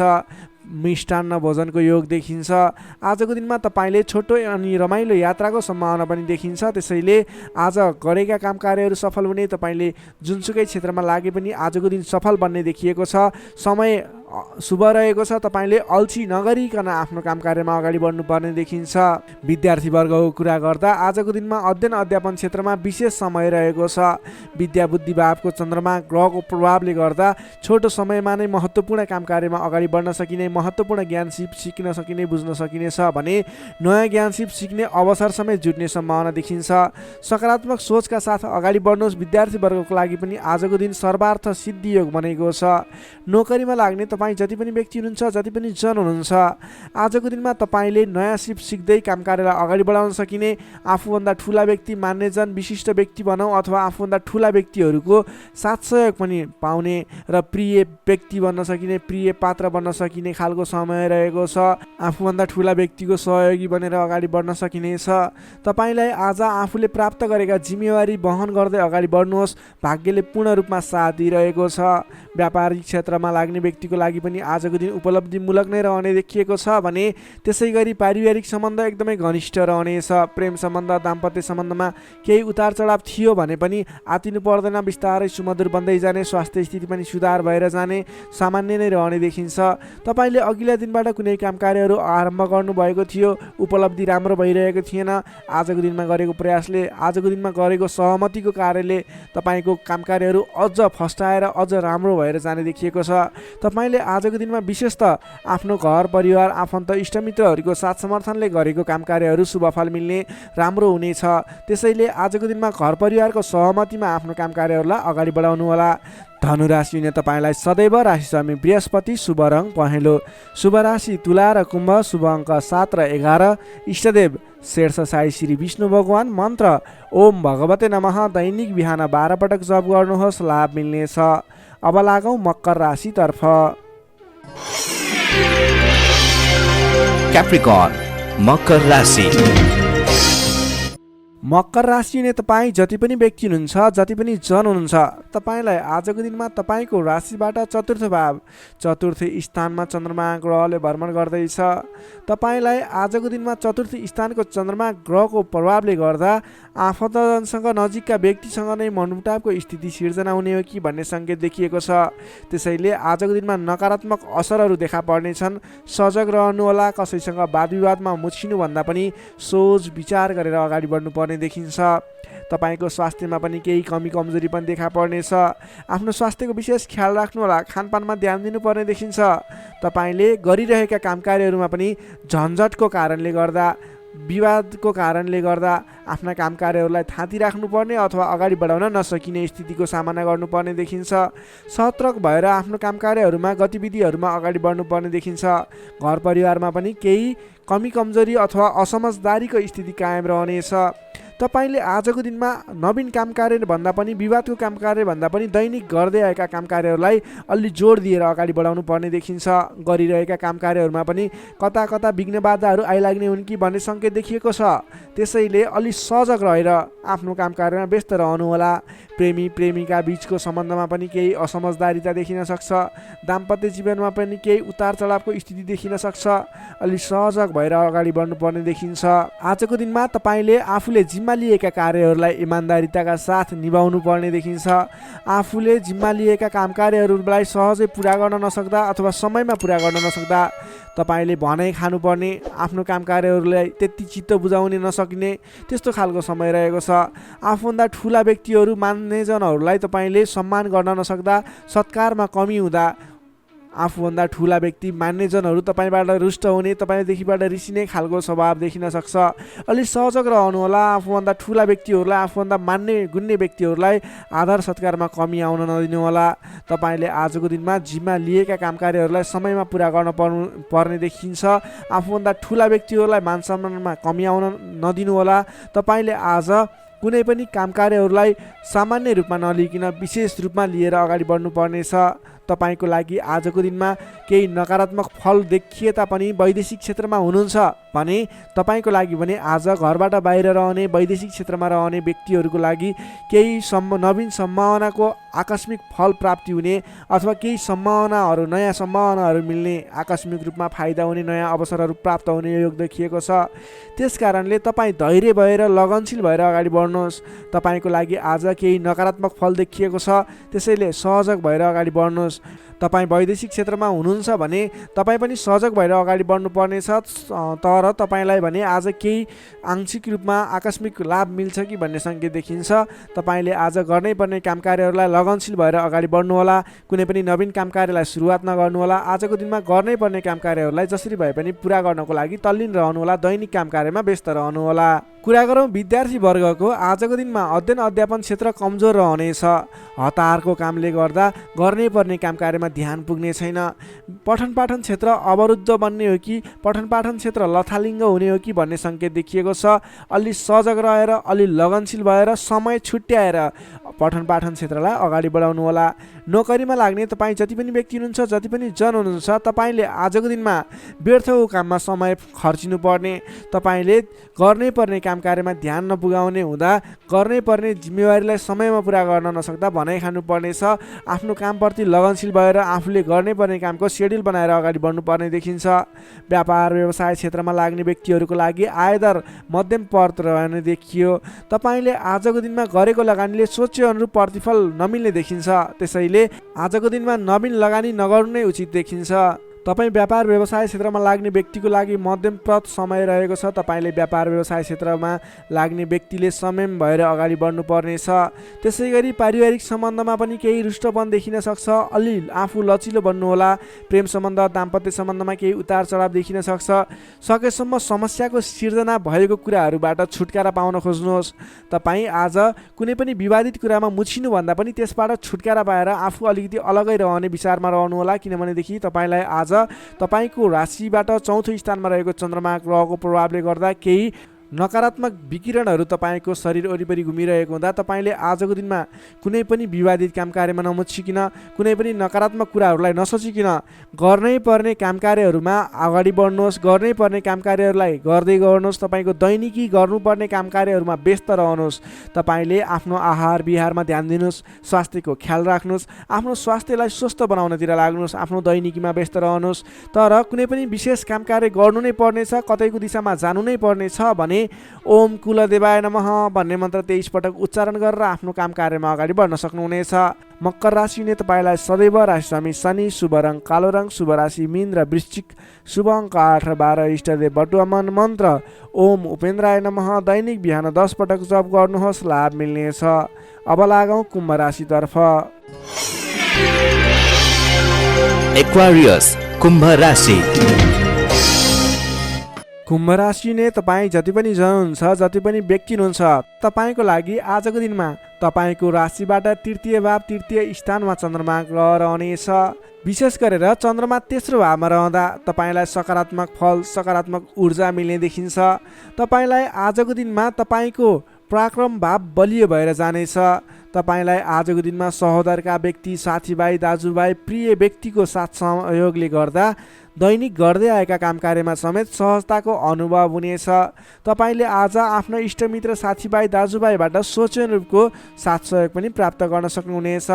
S1: मिष्टान्न भोजनको योग देखिन्छ। आजको दिनमा तपाईँले छोटो अनि रमाइलो यात्राको सम्भावना पनि देखिन्छ। त्यसैले आज गरेका काम कार्यहरू सफल हुने, तपाईँले जुनसुकै क्षेत्रमा लागे पनि आजको दिन सफल बन्ने देखिएको छ। समय शुभ रहेको छ। तपाईँले अल्छी नगरिकन आफ्नो काम कार्यमा अगाडि बढ्नुपर्ने देखिन्छ। विद्यार्थीवर्गको कुरा गर्दा आजको दिनमा अध्ययन अध्यापन क्षेत्रमा विशेष समय रहेको छ। विद्या बुद्धि भावको चन्द्रमा ग्रहको प्रभावले गर्दा छोटो समयमा नै महत्त्वपूर्ण काम कार्यमा अगाडि बढ्न सकिने, महत्त्वपूर्ण ज्ञान सिक्न सकिने, बुझ्न सकिने छ भने नयाँ ज्ञान सिक्ने अवसर समेत जुट्ने सम्भावना देखिन्छ। सकारात्मक सोचका साथ अगाडि बढ्नुहोस्। विद्यार्थीवर्गको लागि पनि आजको दिन सर्वार्थ सिद्धि योग बनेको छ। नोकरीमा लाग्ने तपाईँ जति पनि व्यक्ति हुनुहुन्छ, जति पनि जन हुनुहुन्छ, आजको दिनमा तपाईँले नयाँ सिक्दै काम कार्यलाई अगाडि बढाउन सकिने, आफूभन्दा ठुला व्यक्ति, मान्यजन, विशिष्ट व्यक्ति भनौँ अथवा आफूभन्दा ठुला व्यक्तिहरूको साथ सहयोग पनि पाउने र प्रिय व्यक्ति बन्न सकिने, प्रिय पात्र बन्न सकिने खालको समय रहेको छ। आफूभन्दा ठुला व्यक्तिको सहयोगी बनेर अगाडि बढ्न सकिनेछ। तपाईँलाई आज आफूले प्राप्त गरेका जिम्मेवारी वहन गर्दै अगाडि बढ्नुहोस्। भाग्यले पूर्ण रूपमा साथ दिइरहेको छ। व्यापारिक क्षेत्रमा लाग्ने व्यक्तिको लागि पनि आजको दिन उपलब्धिमूलक नै रहने देखिएको छ भने त्यसै गरी पारिवारिक सम्बन्ध एकदमै घनिष्ठ रहनेछ। प्रेम सम्बन्ध, दाम्पत्य सम्बन्धमा केही उतार चढाव थियो भने पनि आतिनु पर्दैन, बिस्तारै सुमधुर बन्दै जाने, स्वास्थ्य स्थिति पनि सुधार भएर जाने सामान्य नै रहने देखिन्छ। तपाईँले अघिल्ला दिनबाट कुनै काम कार्यहरू आरम्भ गर्नुभएको थियो, उपलब्धि राम्रो भइरहेको थिएन, आजको दिनमा गरेको प्रयासले, आजको दिनमा गरेको सहमतिको कार्यले तपाईँको काम कार्यहरू अझ फस्टाएर अझ राम्रो भएर जाने देखिएको छ। तपाईँले आजको दिनमा विशेष त आफ्नो घर परिवार, आफन्त, इष्टमित्रहरूको साथ समर्थनले गरेको काम कार्यहरू शुभफल मिल्ने, राम्रो हुनेछ। त्यसैले आजको दिनमा घर परिवारको सहमतिमा आफ्नो काम कार्यहरूलाई अगाडि बढाउनु होला। धनुराशि हुने तपाईँलाई सदैव राशि स्वामी बृहस्पति, शुभ रङ पहेँलो, शुभ राशि तुला र कुम्भ, शुभ अङ्क 7 र 11, इष्टदेव शेर्ष साई श्री विष्णु भगवान, मन्त्र ओम भगवते नमः। दैनिक बिहान 12 पटक जप गर्नुहोस्, लाभ मिल्नेछ। अब लागौँ मकर राशितर्फ।
S2: क्याप्रिकर्न मकर राशि।
S1: मकर राशि हुने तपाईँ जति पनि व्यक्ति हुनुहुन्छ, जति पनि जन हुनुहुन्छ, तपाईँलाई आजको दिनमा तपाईँको राशिबाट चतुर्थ स्थानमा चन्द्रमा ग्रहले भ्रमण गर्दैछ। तपाईँलाई आजको दिनमा चतुर्थ स्थानको चन्द्रमा ग्रहको प्रभावले गर्दा आफन्तजनसँग, नजिकका व्यक्तिसँग नै मनमुटावको स्थिति सिर्जना हुने हो कि भन्ने सङ्केत देखिएको छ। त्यसैले आजको दिनमा नकारात्मक असरहरू देखा पर्नेछन्। सजग रहनुहोला। कसैसँग वाद विवादमा मुछिनुभन्दा पनि सोच विचार गरेर अगाडि बढ्नुपर्ने देखिन्छ। तपाईँको स्वास्थ्यमा पनि केही कमी कमजोरी पनि देखा पर्नेछ। आफ्नो स्वास्थ्यको विशेष ख्याल राख्नुहोला। खानपानमा ध्यान दिनुपर्ने देखिन्छ। तपाईँले गरिरहेका काम कार्यहरूमा पनि झन्झटको कारणले गर्दा, विवादको कारणले गर्दा आफ्ना काम कार्यहरूलाई थाँती राख्नुपर्ने अथवा अगाडि बढाउन नसकिने स्थितिको सामना गर्नुपर्ने देखिन्छ। सतर्क भएर आफ्नो काम कार्यहरूमा, गतिविधिहरूमा अगाडि बढ्नुपर्ने देखिन्छ। घर परिवारमा पनि केही कमी कमजोरी अथवा असमझदारीको स्थिति कायम रहनेछ। तपाईँले आजको दिनमा नवीन काम कार्य भन्दा पनि, विवादको काम कार्य भन्दा पनि दैनिक गर्दै आएका काम कार्यहरूलाई अलि जोड दिएर अगाडि बढाउनु पर्ने देखिन्छ। गरिरहेका काम कार्यहरूमा पनि कता कता विघ्न बाधाहरू आइलाग्ने हुन् कि भन्ने सङ्केत देखिएको छ। त्यसैले अलि सजग रहेर आफ्नो काम कार्यमा व्यस्त रहनुहोला। प्रेमी प्रेमिका बीचको सम्बन्धमा पनि केही असमझदारीता देखिन सक्छ। दाम्पत्य जीवनमा पनि केही उतार चढावको स्थिति देखिन सक्छ। अलि सजग भएर अगाडि बढ्नुपर्ने देखिन्छ। आजको दिनमा तपाईँले आफूले जिम्मा लिएका कार्यहरूलाई इमान्दारिताका साथ निभाउनु पर्ने देखिन्छ। आफूले जिम्मा लिएका काम कार्यहरूलाई सहजै पुरा गर्न नसक्दा अथवा समयमा पुरा गर्न नसक्दा तपाईँले भनाइ खानुपर्ने, आफ्नो काम कार्यहरूलाई त्यति चित्त बुझाउने नसकिने त्यस्तो खालको समय रहेको छ। आफूभन्दा ठुला व्यक्तिहरू मान्यजनहरूलाई तपाईँले सम्मान गर्न नसक्दा, सत्कारमा कमी हुँदा आफूभन्दा ठुला व्यक्ति मान्यजनहरू तपाईँबाट रुष्ट हुने, तपाईँदेखिबाट रिसिने खालको स्वभाव देखिन सक्छ। अलिक सहजक रहनुहोला। आफूभन्दा ठुला व्यक्तिहरूलाई, आफूभन्दा मान्ने गुन्ने व्यक्तिहरूलाई आदर सत्कारमा कमी आउन नदिनु होला। तपाईँले आजको दिनमा जिम्मा लिएका काम कार्यहरूलाई समयमा पुरा गर्न पर्ने देखिन्छ। आफूभन्दा ठुला व्यक्तिहरूलाई मान सम्मानमा कमी आउन नदिनु होला। तपाईँले आज कुनै पनि काम कार्यहरूलाई सामान्य रूपमा नलिकन विशेष रूपमा लिएर अगाडि बढ्नुपर्नेछ। तपाईँको लागि आजको दिनमा केही नकारात्मक फल देखिए तापनि वैदेशिक क्षेत्रमा हुनुहुन्छ भने तपाईँको लागि भने आज घरबाट बाहिर रहने, वैदेशिक क्षेत्रमा रहने व्यक्तिहरूको लागि केही नवीन सम्भावनाको आकस्मिक फल प्राप्ति हुने अथवा केही सम्भावनाहरू, नयाँ सम्भावनाहरू मिल्ने, आकस्मिक रूपमा फाइदा हुने, नयाँ अवसरहरू प्राप्त हुने योग देखिएको छ। त्यस कारणले तपाईँ धैर्य भएर लगनशील भएर अगाडि बढ्नुहोस्। तपाईँको लागि आज केही नकारात्मक फल देखिएको छ, त्यसैले सहजक भएर अगाडि बढ्नुहोस्। तपाईँ वैदेशिक क्षेत्रमा हुनुहुन्छ भने तपाईँ पनि सहजक भएर अगाडि बढ्नुपर्नेछ। तर तपाईँलाई भने आज केही आंशिक रूपमा आकस्मिक लाभ मिल्छ कि भन्ने सङ्केत देखिन्छ। तपाईँले आज गर्नै पर्ने काम कार्यहरूलाई लगनशील भएर अगाडि बढ्नुहोला। कुनै पनि नवीन काम कार्यलाई सुरुवात नगर्नुहोला। आजको दिनमा गर्नै पर्ने काम कार्यहरूलाई जसरी भए पनि पुरा गर्नको लागि तल्लीन रहनुहोला। दैनिक काम कार्यमा व्यस्त रहनुहोला। कुरा गरौँ विद्यार्थी वर्गको। आजको दिनमा अध्ययन अध्यापन क्षेत्र कमजोर रहनेछ। हतारको कामले गर्दा गर्नै पर्ने काम कार्यमा ध्यान पुग्ने छैन। पठन पाठन क्षेत्र अवरुद्ध बन्ने हो कि पठन पाठन क्षेत्र लथालिङ्ग हुने हो कि भन्ने सङ्केत देखिएको छ। अलि सजग रहेर, अलि लगनशील भएर, समय छुट्याएर पठन पाठन क्षेत्रलाई अगाडि बढाउनु होला। नोकरीमा लाग्ने तपाईँ जति पनि व्यक्ति हुनुहुन्छ, जति पनि जन हुनुहुन्छ, तपाईँले आजको दिनमा व्यर्थको काममा समय खर्चिनु पर्ने, तपाईँले गर्नै पर्ने काम कार्यमा ध्यान नपुगाउने हुँदा गर्नै पर्ने जिम्मेवारीलाई समयमा पुरा गर्न नसक्दा भनाइ खानुपर्नेछ। आफ्नो कामप्रति लगनशील भएर आफूले गर्नै पर्ने कामको सेड्युल बनाएर अगाडि बढ्नुपर्ने देखिन्छ। व्यापार व्यवसाय क्षेत्रमा लाग्ने व्यक्तिहरूको लागि आयदर मध्यम पद रहने देखियो। तपाईँले आजको दिनमा गरेको लगानीले सोचे अनुरूप प्रतिफल नमिल्ने देखिन्छ। त्यसैले आजको दिनमा नवीन लगानी नगर्नु नै उचित देखिन्छ। तपाईँ व्यापार व्यवसाय क्षेत्रमा लाग्ने व्यक्तिको लागि मध्यमप्रद समय रहेको छ। तपाईँले व्यापार व्यवसाय क्षेत्रमा लाग्ने व्यक्तिले संयम भएर अगाडि बढ्नुपर्नेछ। त्यसै गरी पारिवारिक सम्बन्धमा पनि केही रुष्टपन देखिन सक्छ। अलि आफू लचिलो बन्नुहोला। प्रेम सम्बन्ध, दाम्पत्य सम्बन्धमा केही उतार चढाव देखिन सक्छ। सकेसम्म समस्याको सिर्जना भएको कुराहरूबाट छुटकारा पाउन खोज्नुहोस्। तपाईँ आज कुनै पनि विवादित कुरामा मुछिनुभन्दा पनि त्यसबाट छुटकारा पाएर आफू अलिकति अलगै रहने विचारमा रहनुहोला। किनभनेदेखि तपाईँलाई आज तपाईको राशिबाट चौथो स्थानमा रहेको चन्द्रमा ग्रहको प्रभावले गर्दा केही नकारात्मक विकिरणहरू तपाईँको शरीर वरिपरि घुमिरहेको हुँदा तपाईँले आजको दिनमा कुनै पनि विवादित काम कार्यमा नमुछिकन, कुनै पनि नकारात्मक कुराहरूलाई नसोचिकन गर्नै पर्ने काम कार्यहरूमा अगाडि बढ्नुहोस्। गर्नै पर्ने काम कार्यहरूलाई गर्दै गर्नुहोस्। तपाईँको दैनिकी गर्नुपर्ने काम कार्यहरूमा व्यस्त रहनुहोस्। तपाईँले आफ्नो आहार विहारमा ध्यान दिनुहोस्। स्वास्थ्यको ख्याल राख्नुहोस्। आफ्नो स्वास्थ्यलाई स्वस्थ बनाउनतिर लाग्नुहोस्। आफ्नो दैनिकीमा व्यस्त रहनुहोस्। तर कुनै पनि विशेष काम कार्य गर्नु नै पर्नेछ, कतैको दिशामा जानु नै पर्नेछ भने ओम कुलदेवाय नमः भन्ने मन्त्र 23 पटक उच्चारण गरेर आफ्नो काम कार्यमा अगाडि बढ्न सक्नुहुनेछ। मकर राशिले तपाईँलाई सदैव राशिस्वामी शनि, शुभ रङ कालो रङ, शुभ राशि मीन र वृश्चिक, शुभ अङ्क 8 र 12, इष्टदेव बटुवामन मन्त्र ओम उपेन्द्राय नमः दैनिक बिहान 10 पटक जप गर्नुहोस्। लाभ मिल्नेछ। अब लागौँ कुम्भ राशितर्फ।
S2: एक्वारियस कुम्भ राशि।
S1: कुम्भ राशि नै तपाईँ जति पनि जन हुनुहुन्छ, जति पनि व्यक्ति हुनुहुन्छ, तपाईँको लागि आजको दिनमा तपाईँको राशिबाट तृतीय भाव, तृतीय स्थानमा चन्द्रमा ग्रह रहनेछ। विशेष गरेर चन्द्रमा तेस्रो भावमा रहँदा तपाईँलाई सकारात्मक फल, सकारात्मक ऊर्जा मिल्ने देखिन्छ। तपाईँलाई आजको दिनमा तपाईँको पराक्रम भाव बलियो भएर जानेछ। तपाईँलाई आजको दिनमा सहोदरका व्यक्ति, साथीभाइ, दाजुभाइ, प्रिय व्यक्तिको साथ सहयोगले गर्दा दैनिक गर्दै आएका काम कार्यमा समेत सहजताको अनुभव हुनेछ। तपाईँले आज आफ्ना इष्टमित्र, साथीभाइ, दाजुभाइबाट सोचे अनुरूपको साथ सहयोग पनि प्राप्त गर्न सक्नुहुनेछ।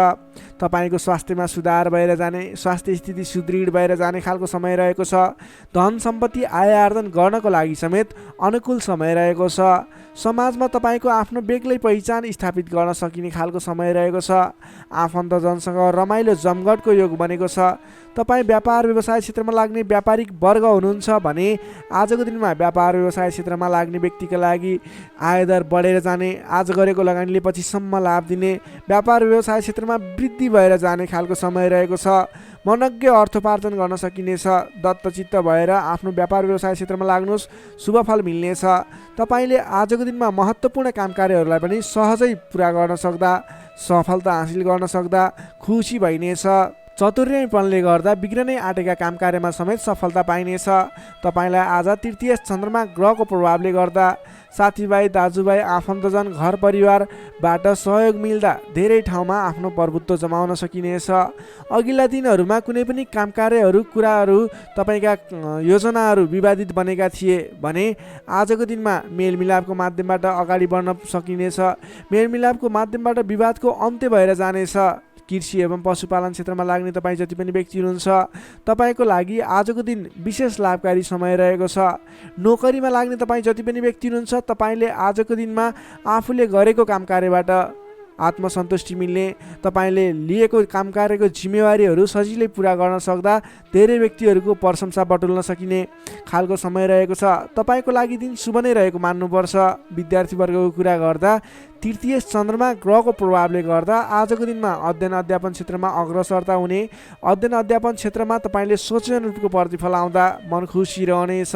S1: तपाईँको स्वास्थ्यमा सुधार भएर जाने, स्वास्थ्य स्थिति सुदृढ भएर जाने खालको समय रहेको छ। धन सम्पत्ति आय आर्जन गर्नको लागि समेत अनुकूल समय रहेको छ। समाजमा तपाईँको आफ्नो बेग्लै पहिचान स्थापित गर्न सकिने खालको समय रहेको छ। आफन्तजनसँग रमाइलो जमघटको योग बनेको छ। तपाईँ व्यापार व्यवसाय क्षेत्रमा लाग्ने व्यापारिक वर्ग हुनुहुन्छ भने आजको दिनमा व्यापार व्यवसाय क्षेत्रमा लाग्ने व्यक्तिका लागि आयदर बढेर जाने, आज गरेको लगानीले पछिसम्म लाभ दिने, व्यापार व्यवसाय क्षेत्रमा वृद्धि भएर जाने खालको समय रहेको छ। मनज्ञ अर्थोपार्जन गर्न सकिनेछ। दत्तचित्त भएर आफ्नो व्यापार व्यवसाय क्षेत्रमा लाग्नुहोस्, शुभफल मिल्नेछ। तपाईँले आजको दिनमा महत्त्वपूर्ण काम कार्यहरूलाई पनि सहजै पुरा गर्न सक्दा, सफलता हासिल गर्न सक्दा खुसी भइनेछ। चतुर्यपनले गर्दा बिग्रनै आँटेका काम कार्यमा समेत सफलता पाइनेछ। तपाईँलाई आज तृतीय चन्द्रमा ग्रहको प्रभावले गर्दा साथीभाइ, दाजुभाइ, आफन्तजन, घर परिवारबाट सहयोग मिल्दा धेरै ठाउँमा आफ्नो प्रभुत्व जमाउन सकिनेछ। अघिल्ला दिनहरूमा कुनै पनि काम कार्यहरू, कुराहरू, तपाईँका योजनाहरू विवादित बनेका थिए भने आजको दिनमा मेलमिलापको माध्यमबाट अगाडि बढ्न सकिनेछ। मेलमिलापको माध्यमबाट विवादको अन्त्य भएर जानेछ। कृषि एवं पशुपालन क्षेत्रमा लाग्ने तपाईँ जति पनि व्यक्ति हुनुहुन्छ तपाईँको लागि आजको दिन विशेष लाभकारी समय रहेको छ। नोकरीमा लाग्ने तपाईँ जति पनि व्यक्ति हुनुहुन्छ तपाईँले आजको दिनमा आफूले गरेको काम कार्यबाट आत्मसन्तुष्टि मिल्ने, तपाईँले लिएको काम कार्यको जिम्मेवारीहरू सजिलै पुरा गर्न सक्दा धेरै व्यक्तिहरूको प्रशंसा बटुल्न सकिने खालको समय रहेको छ। तपाईँको लागि दिन शुभ नै रहेको मान्नुपर्छ। विद्यार्थीवर्गको कुरा गर्दा तृतीय चन्द्रमा ग्रहको प्रभावले गर्दा आजको दिनमा अध्ययन अध्यापन क्षेत्रमा अग्रसरता हुने, अध्ययन अध्यापन क्षेत्रमा तपाईँले सोचे अनुरूपको प्रतिफल आउँदा मन खुसी रहनेछ।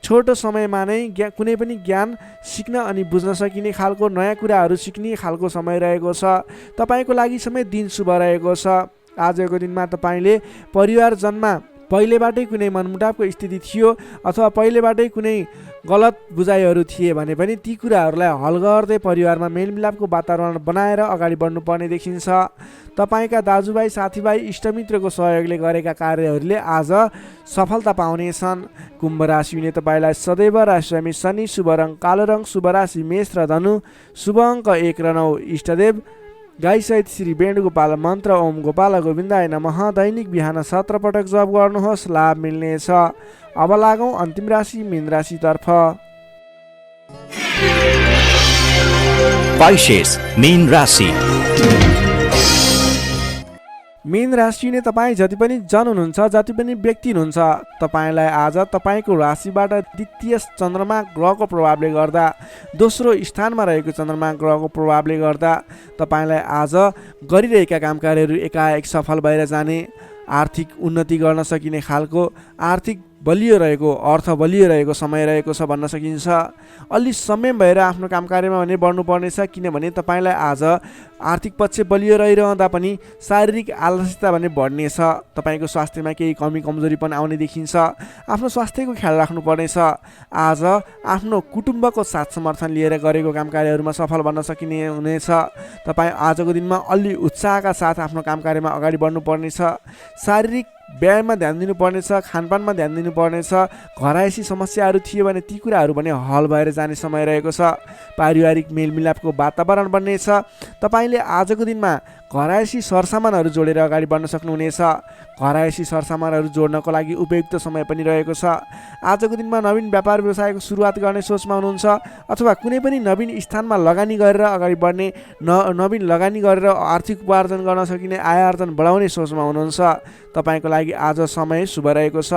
S1: छोटो समयमा नै कुनै पनि ज्ञान सिक्न अनि बुझ्न सकिने खालको, नयाँ कुराहरू सिक्ने खालको समय रहेको छ। तपाईँको लागि समेत दिन शुभ रहेको छ। आजको दिनमा तपाईँले परिवारजनमा पहिलेबाटै कुनै मनमुटावको स्थिति थियो अथवा पहिलेबाटै कुनै गलत बुझाइहरू थिए भने पनि ती कुराहरूलाई हल गर्दै परिवारमा मेलमिलापको वातावरण बनाएर अगाडि बढ्नुपर्ने देखिन्छ। तपाईँका दाजुभाइ, साथीभाइ, इष्टमित्रको सहयोगले गरेका कार्यहरूले आज सफलता पाउनेछन्। कुम्भ राशि हुने तपाईँलाई सदैव राशिस्वामी शनि, शुभ रङ कालो रङ, शुभ राशि मेष र धनु, शुभ अङ्क 1 र 9, इष्टदेव गाईसहित श्री वेणुगोपाल मन्त्र ओम गोपाल गोविन्दाय नमः दैनिक बिहान 17 पटक जप गर्नुहोस्, लाभ मिल्नेछ। अब लागौँ अन्तिम राशि मीन राशितर्फ।
S2: Pisces, मीन राशि।
S1: मीन राशि हुने तपाईँ जति पनि जन हुनुहुन्छ, जति पनि व्यक्ति हुनुहुन्छ तपाईँलाई आज तपाईँको राशिबाट द्वितीय चन्द्रमा ग्रहको प्रभावले गर्दा, दोस्रो स्थानमा रहेको चन्द्रमा ग्रहको प्रभावले गर्दा तपाईँलाई आज गरिरहेका काम कार्यहरू एकाएक सफल भएर जाने, आर्थिक उन्नति गर्न सकिने खालको, आर्थिक बलियो रहेको, अर्थ बलियो रहेको समय रहेको छ भन्न सकिन्छ। अलि संयम भएर आफ्नो काम कार्यमा भने बढ्नुपर्नेछ, किनभने तपाईँलाई आज आर्थिक पक्ष बलियो रहिरहँदा पनि शारीरिक आलस्यता भने बढ्नेछ। तपाईँको स्वास्थ्यमा केही कमी कमजोरी पनि आउने देखिन्छ। आफ्नो स्वास्थ्यको ख्याल राख्नुपर्नेछ। आज आफ्नो कुटुम्बको साथ समर्थन लिएर गरेको काम कार्यहरूमा सफल बन्न सकिने हुनेछ। तपाईँ आजको दिनमा अलि उत्साहका साथ आफ्नो काम कार्यमा अगाडि बढ्नुपर्नेछ। शारीरिक व्यायाममा ध्यान दिनुपर्नेछ, खानपानमा ध्यान दिनुपर्नेछ। घरायसी समस्याहरू थिए भने ती कुराहरू पनि हल भएर जाने समय रहेको छ। पारिवारिक मेलमिलापको वातावरण बन्नेछ। तपाईँले आजको दिनमा घरायसी सरसामानहरू जोडेर अगाडि बढ्न सक्नुहुनेछ। घरायसी सरसामानहरू जोड्नको लागि उपयुक्त समय पनि रहेको छ। आजको दिनमा नवीन व्यापार व्यवसायको सुरुवात गर्ने सोचमा हुनुहुन्छ अथवा कुनै पनि नवीन स्थानमा लगानी गरेर अगाडि बढ्ने, नवीन लगानी गरेर आर्थिक उपार्जन गर्न सकिने, आय आर्जन बढाउने सोचमा हुनुहुन्छ तपाईँको लागि आज समय शुभ रहेको छ।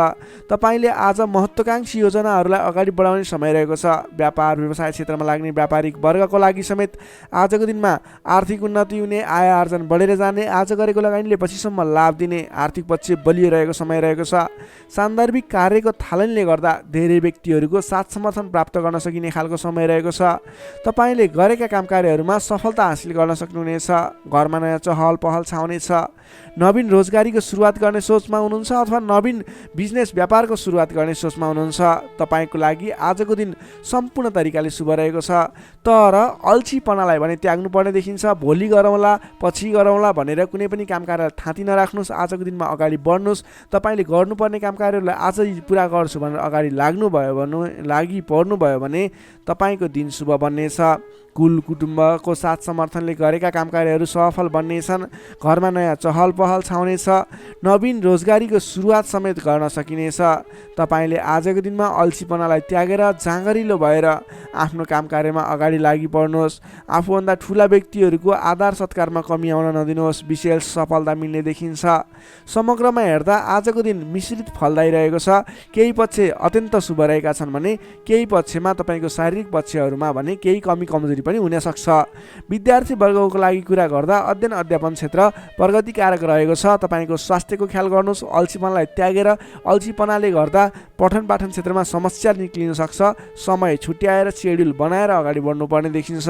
S1: तपाईँले आज महत्त्वाकांक्षी योजनाहरूलाई अगाडि बढाउने समय रहेको छ। व्यापार व्यवसाय क्षेत्रमा लाग्ने व्यापारिक वर्गको लागि समेत आजको दिनमा आर्थिक उन्नति हुने, आय आर्जन बढेर जाने, आज गरेको लगानीले पछिसम्म लाभ दिने, आर्थिक पक्ष बलियो रहेको समय रहेको छ। सान्दर्भिक कार्यको थालनीले गर्दा धेरै व्यक्तिहरूको साथ समर्थन प्राप्त गर्न सकिने खालको समय रहेको छ। तपाईँले गरेका काम कार्यहरूमा सफलता हासिल गर्न सक्नुहुनेछ। घरमा नयाँ चहल पहल छाउनेछ। नवीन रोजगारीको सुरुवात गर्ने सोचमा हुनुहुन्छ अथवा नवीन बिजनेस व्यापारको सुरुवात गर्ने सोचमा हुनुहुन्छ तपाईँको लागि आजको दिन सम्पूर्ण तरिकाले शुभ रहेको छ। तर अल्छीपनालाई भने त्याग्नुपर्ने देखिन्छ। भोलि गरौँला, पछि गरौँला भनेर कुनै पनि काम कार्य थाँती नराख्नुहोस्। आजको दिनमा अगाडि बढ्नुहोस्। तपाईँले गर्नुपर्ने काम कार्यहरूलाई आजै पुरा गर्छु भनेर अगाडि लागि पर्नुभयो भने तपाईँको दिन शुभ बन्नेछ। कुल कुटुम्बको साथ समर्थनले गरेका काम कार्यहरू सफल बन्नेछन्। घरमा नयाँ चहल पहल छाउनेछ। नवीन रोजगारीको सुरुवात समेत गर्न सकिनेछ। तपाईँले आजको दिनमा अल्छीपनालाई त्यागेर जाँगरिलो भएर आफ्नो काम कार्यमा अगाडि लागि पर्नुहोस्। आफूभन्दा ठुला व्यक्तिहरूको आदर सत्कारमा कमी आउन बिराउन नदिनुहोस्, विशेष सफलता मिल्ने देखिन्छ। समग्रमा हेर्दा आजको दिन मिश्रित फलदायी रहेको छ। केही पक्ष अत्यन्त शुभ रहेका छन् भने केही पक्षमा तपाईँको शारीरिक पक्षहरूमा भने केही कमी कमजोरी पनि हुन सक्छ। विद्यार्थी वर्गको लागि कुरा गर्दा अध्ययन अध्यापन क्षेत्र प्रगतिकारक रहेको छ। तपाईँको स्वास्थ्यको ख्याल गर्नुहोस्। अल्छीपनालाई त्यागेर अल्छीपनाले गर्दा पठन पाठन क्षेत्रमा समस्या निक्लिन सक्छ। समय छुट्याएर सेड्युल बनाएर अगाडि बढ्नुपर्ने देखिन्छ।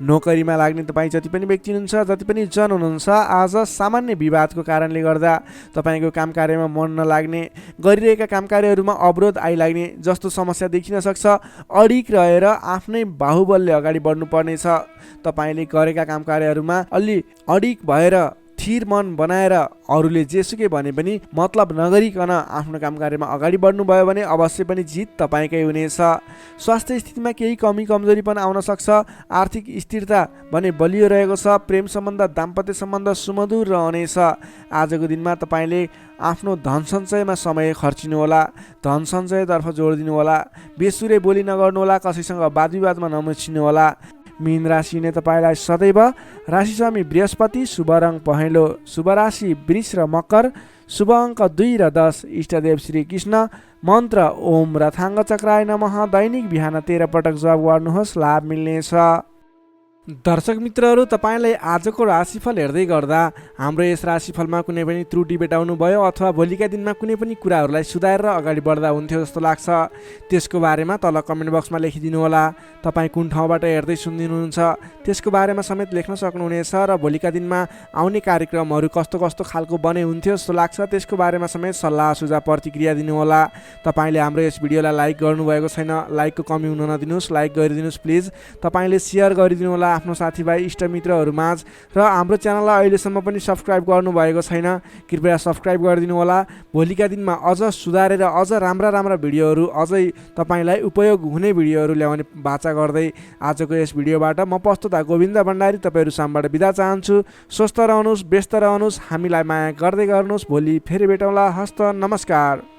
S1: नोकरीमा लाग्ने तपाईँ जति पनि व्यक्ति हुनुहुन्छ, जति पनि जन हुनुहुन्छ, आज सामान्य विवादको कारणले गर्दा तपाईँको काम कार्यमा मन नलाग्ने, गरिरहेका काम कार्यहरूमा अवरोध आइलाग्ने जस्तो समस्या देखिन सक्छ। अडिक रहेर आफ्नै बाहुबलले अगाडि बढ्नुपर्नेछ। तपाईँले गरेका काम कार्यहरूमा अलि अडिक भएर थिर मन बनाएर अरूले जेसुकै भने पनि मतलब नगरिकन आफ्नो काम कार्यमा अगाडि बढ्नुभयो भने अवश्य पनि जित तपाईँकै हुनेछ। स्वास्थ्य स्थितिमा केही कमी कमजोरी पनि आउन सक्छ। आर्थिक स्थिरता भने बलियो रहेको छ। प्रेम सम्बन्ध, दाम्पत्य सम्बन्ध सुमधुर रहनेछ। आजको दिनमा तपाईँले आफ्नो धन सञ्चयमा समय खर्चिनुहोला। धन सञ्चयतर्फ जोड दिनुहोला। बेसुरे बोली नगर्नुहोला। कसैसँग वादविवादमा नमचिनुहोला। मीन राशि ने तपाईलाई सदैव राशिस्वामी बृहस्पति, शुभ रङ पहेँलो, शुभ राशि वृष र मकर, शुभ अङ्क 2 र 10, इष्टदेव श्री कृष्ण, मन्त्र ओम रथाङ्ग चक्राय नमः। दैनिक बिहान 13 पटक जप गर्नुहोस्, लाभ मिल्नेछ। दर्शक मित्रहरू, तपाईँलाई आजको राशिफल हेर्दै गर्दा हाम्रो यस राशिफलमा कुनै पनि त्रुटि भेटाउनु भयो अथवा भोलिका दिनमा कुनै पनि कुराहरूलाई सुधारेर अगाडि बढ्दा हुन्थ्यो जस्तो लाग्छ, त्यसको बारेमा तल कमेन्ट बक्समा लेखिदिनु होला। तपाईँ कुन ठाउँबाट हेर्दै सुनिदिनुहुन्छ त्यसको बारेमा समेत लेख्न सक्नुहुनेछ र भोलिका दिनमा आउने कार्यक्रमहरू कस्तो कस्तो खालको बने हुन्थ्यो जस्तो लाग्छ त्यसको बारेमा समेत सल्लाह सुझाव प्रतिक्रिया दिनुहोला। तपाईँले हाम्रो यस भिडियोलाई लाइक गर्नुभएको छैन, लाइकको कमी हुन नदिनुहोस्, लाइक गरिदिनुहोस् प्लिज। तपाईँले सेयर गरिदिनु होला आफ्नो साथीभाइ इष्टमित्रहरूमाझ र हाम्रो च्यानललाई अहिलेसम्म पनि सब्सक्राइब गर्नुभएको छैन, कृपया सब्सक्राइब गरिदिनु होला। भोलिका दिनमा अझ सुधारेर अझ राम्रा भिडियोहरू, अझै तपाईँलाई उपयोग हुने भिडियोहरू ल्याउने बाचा गर्दै आजको यस भिडियोबाट म प्रस्तुता गोविन्द भण्डारी तपाईँहरू सामबाट बिदा चाहन्छु। स्वस्थ रहनुहोस्, व्यस्त रहनुहोस्, हामीलाई माया गर्दै गर्नुहोस्। भोलि फेरि भेटौँला। हस्त नमस्कार।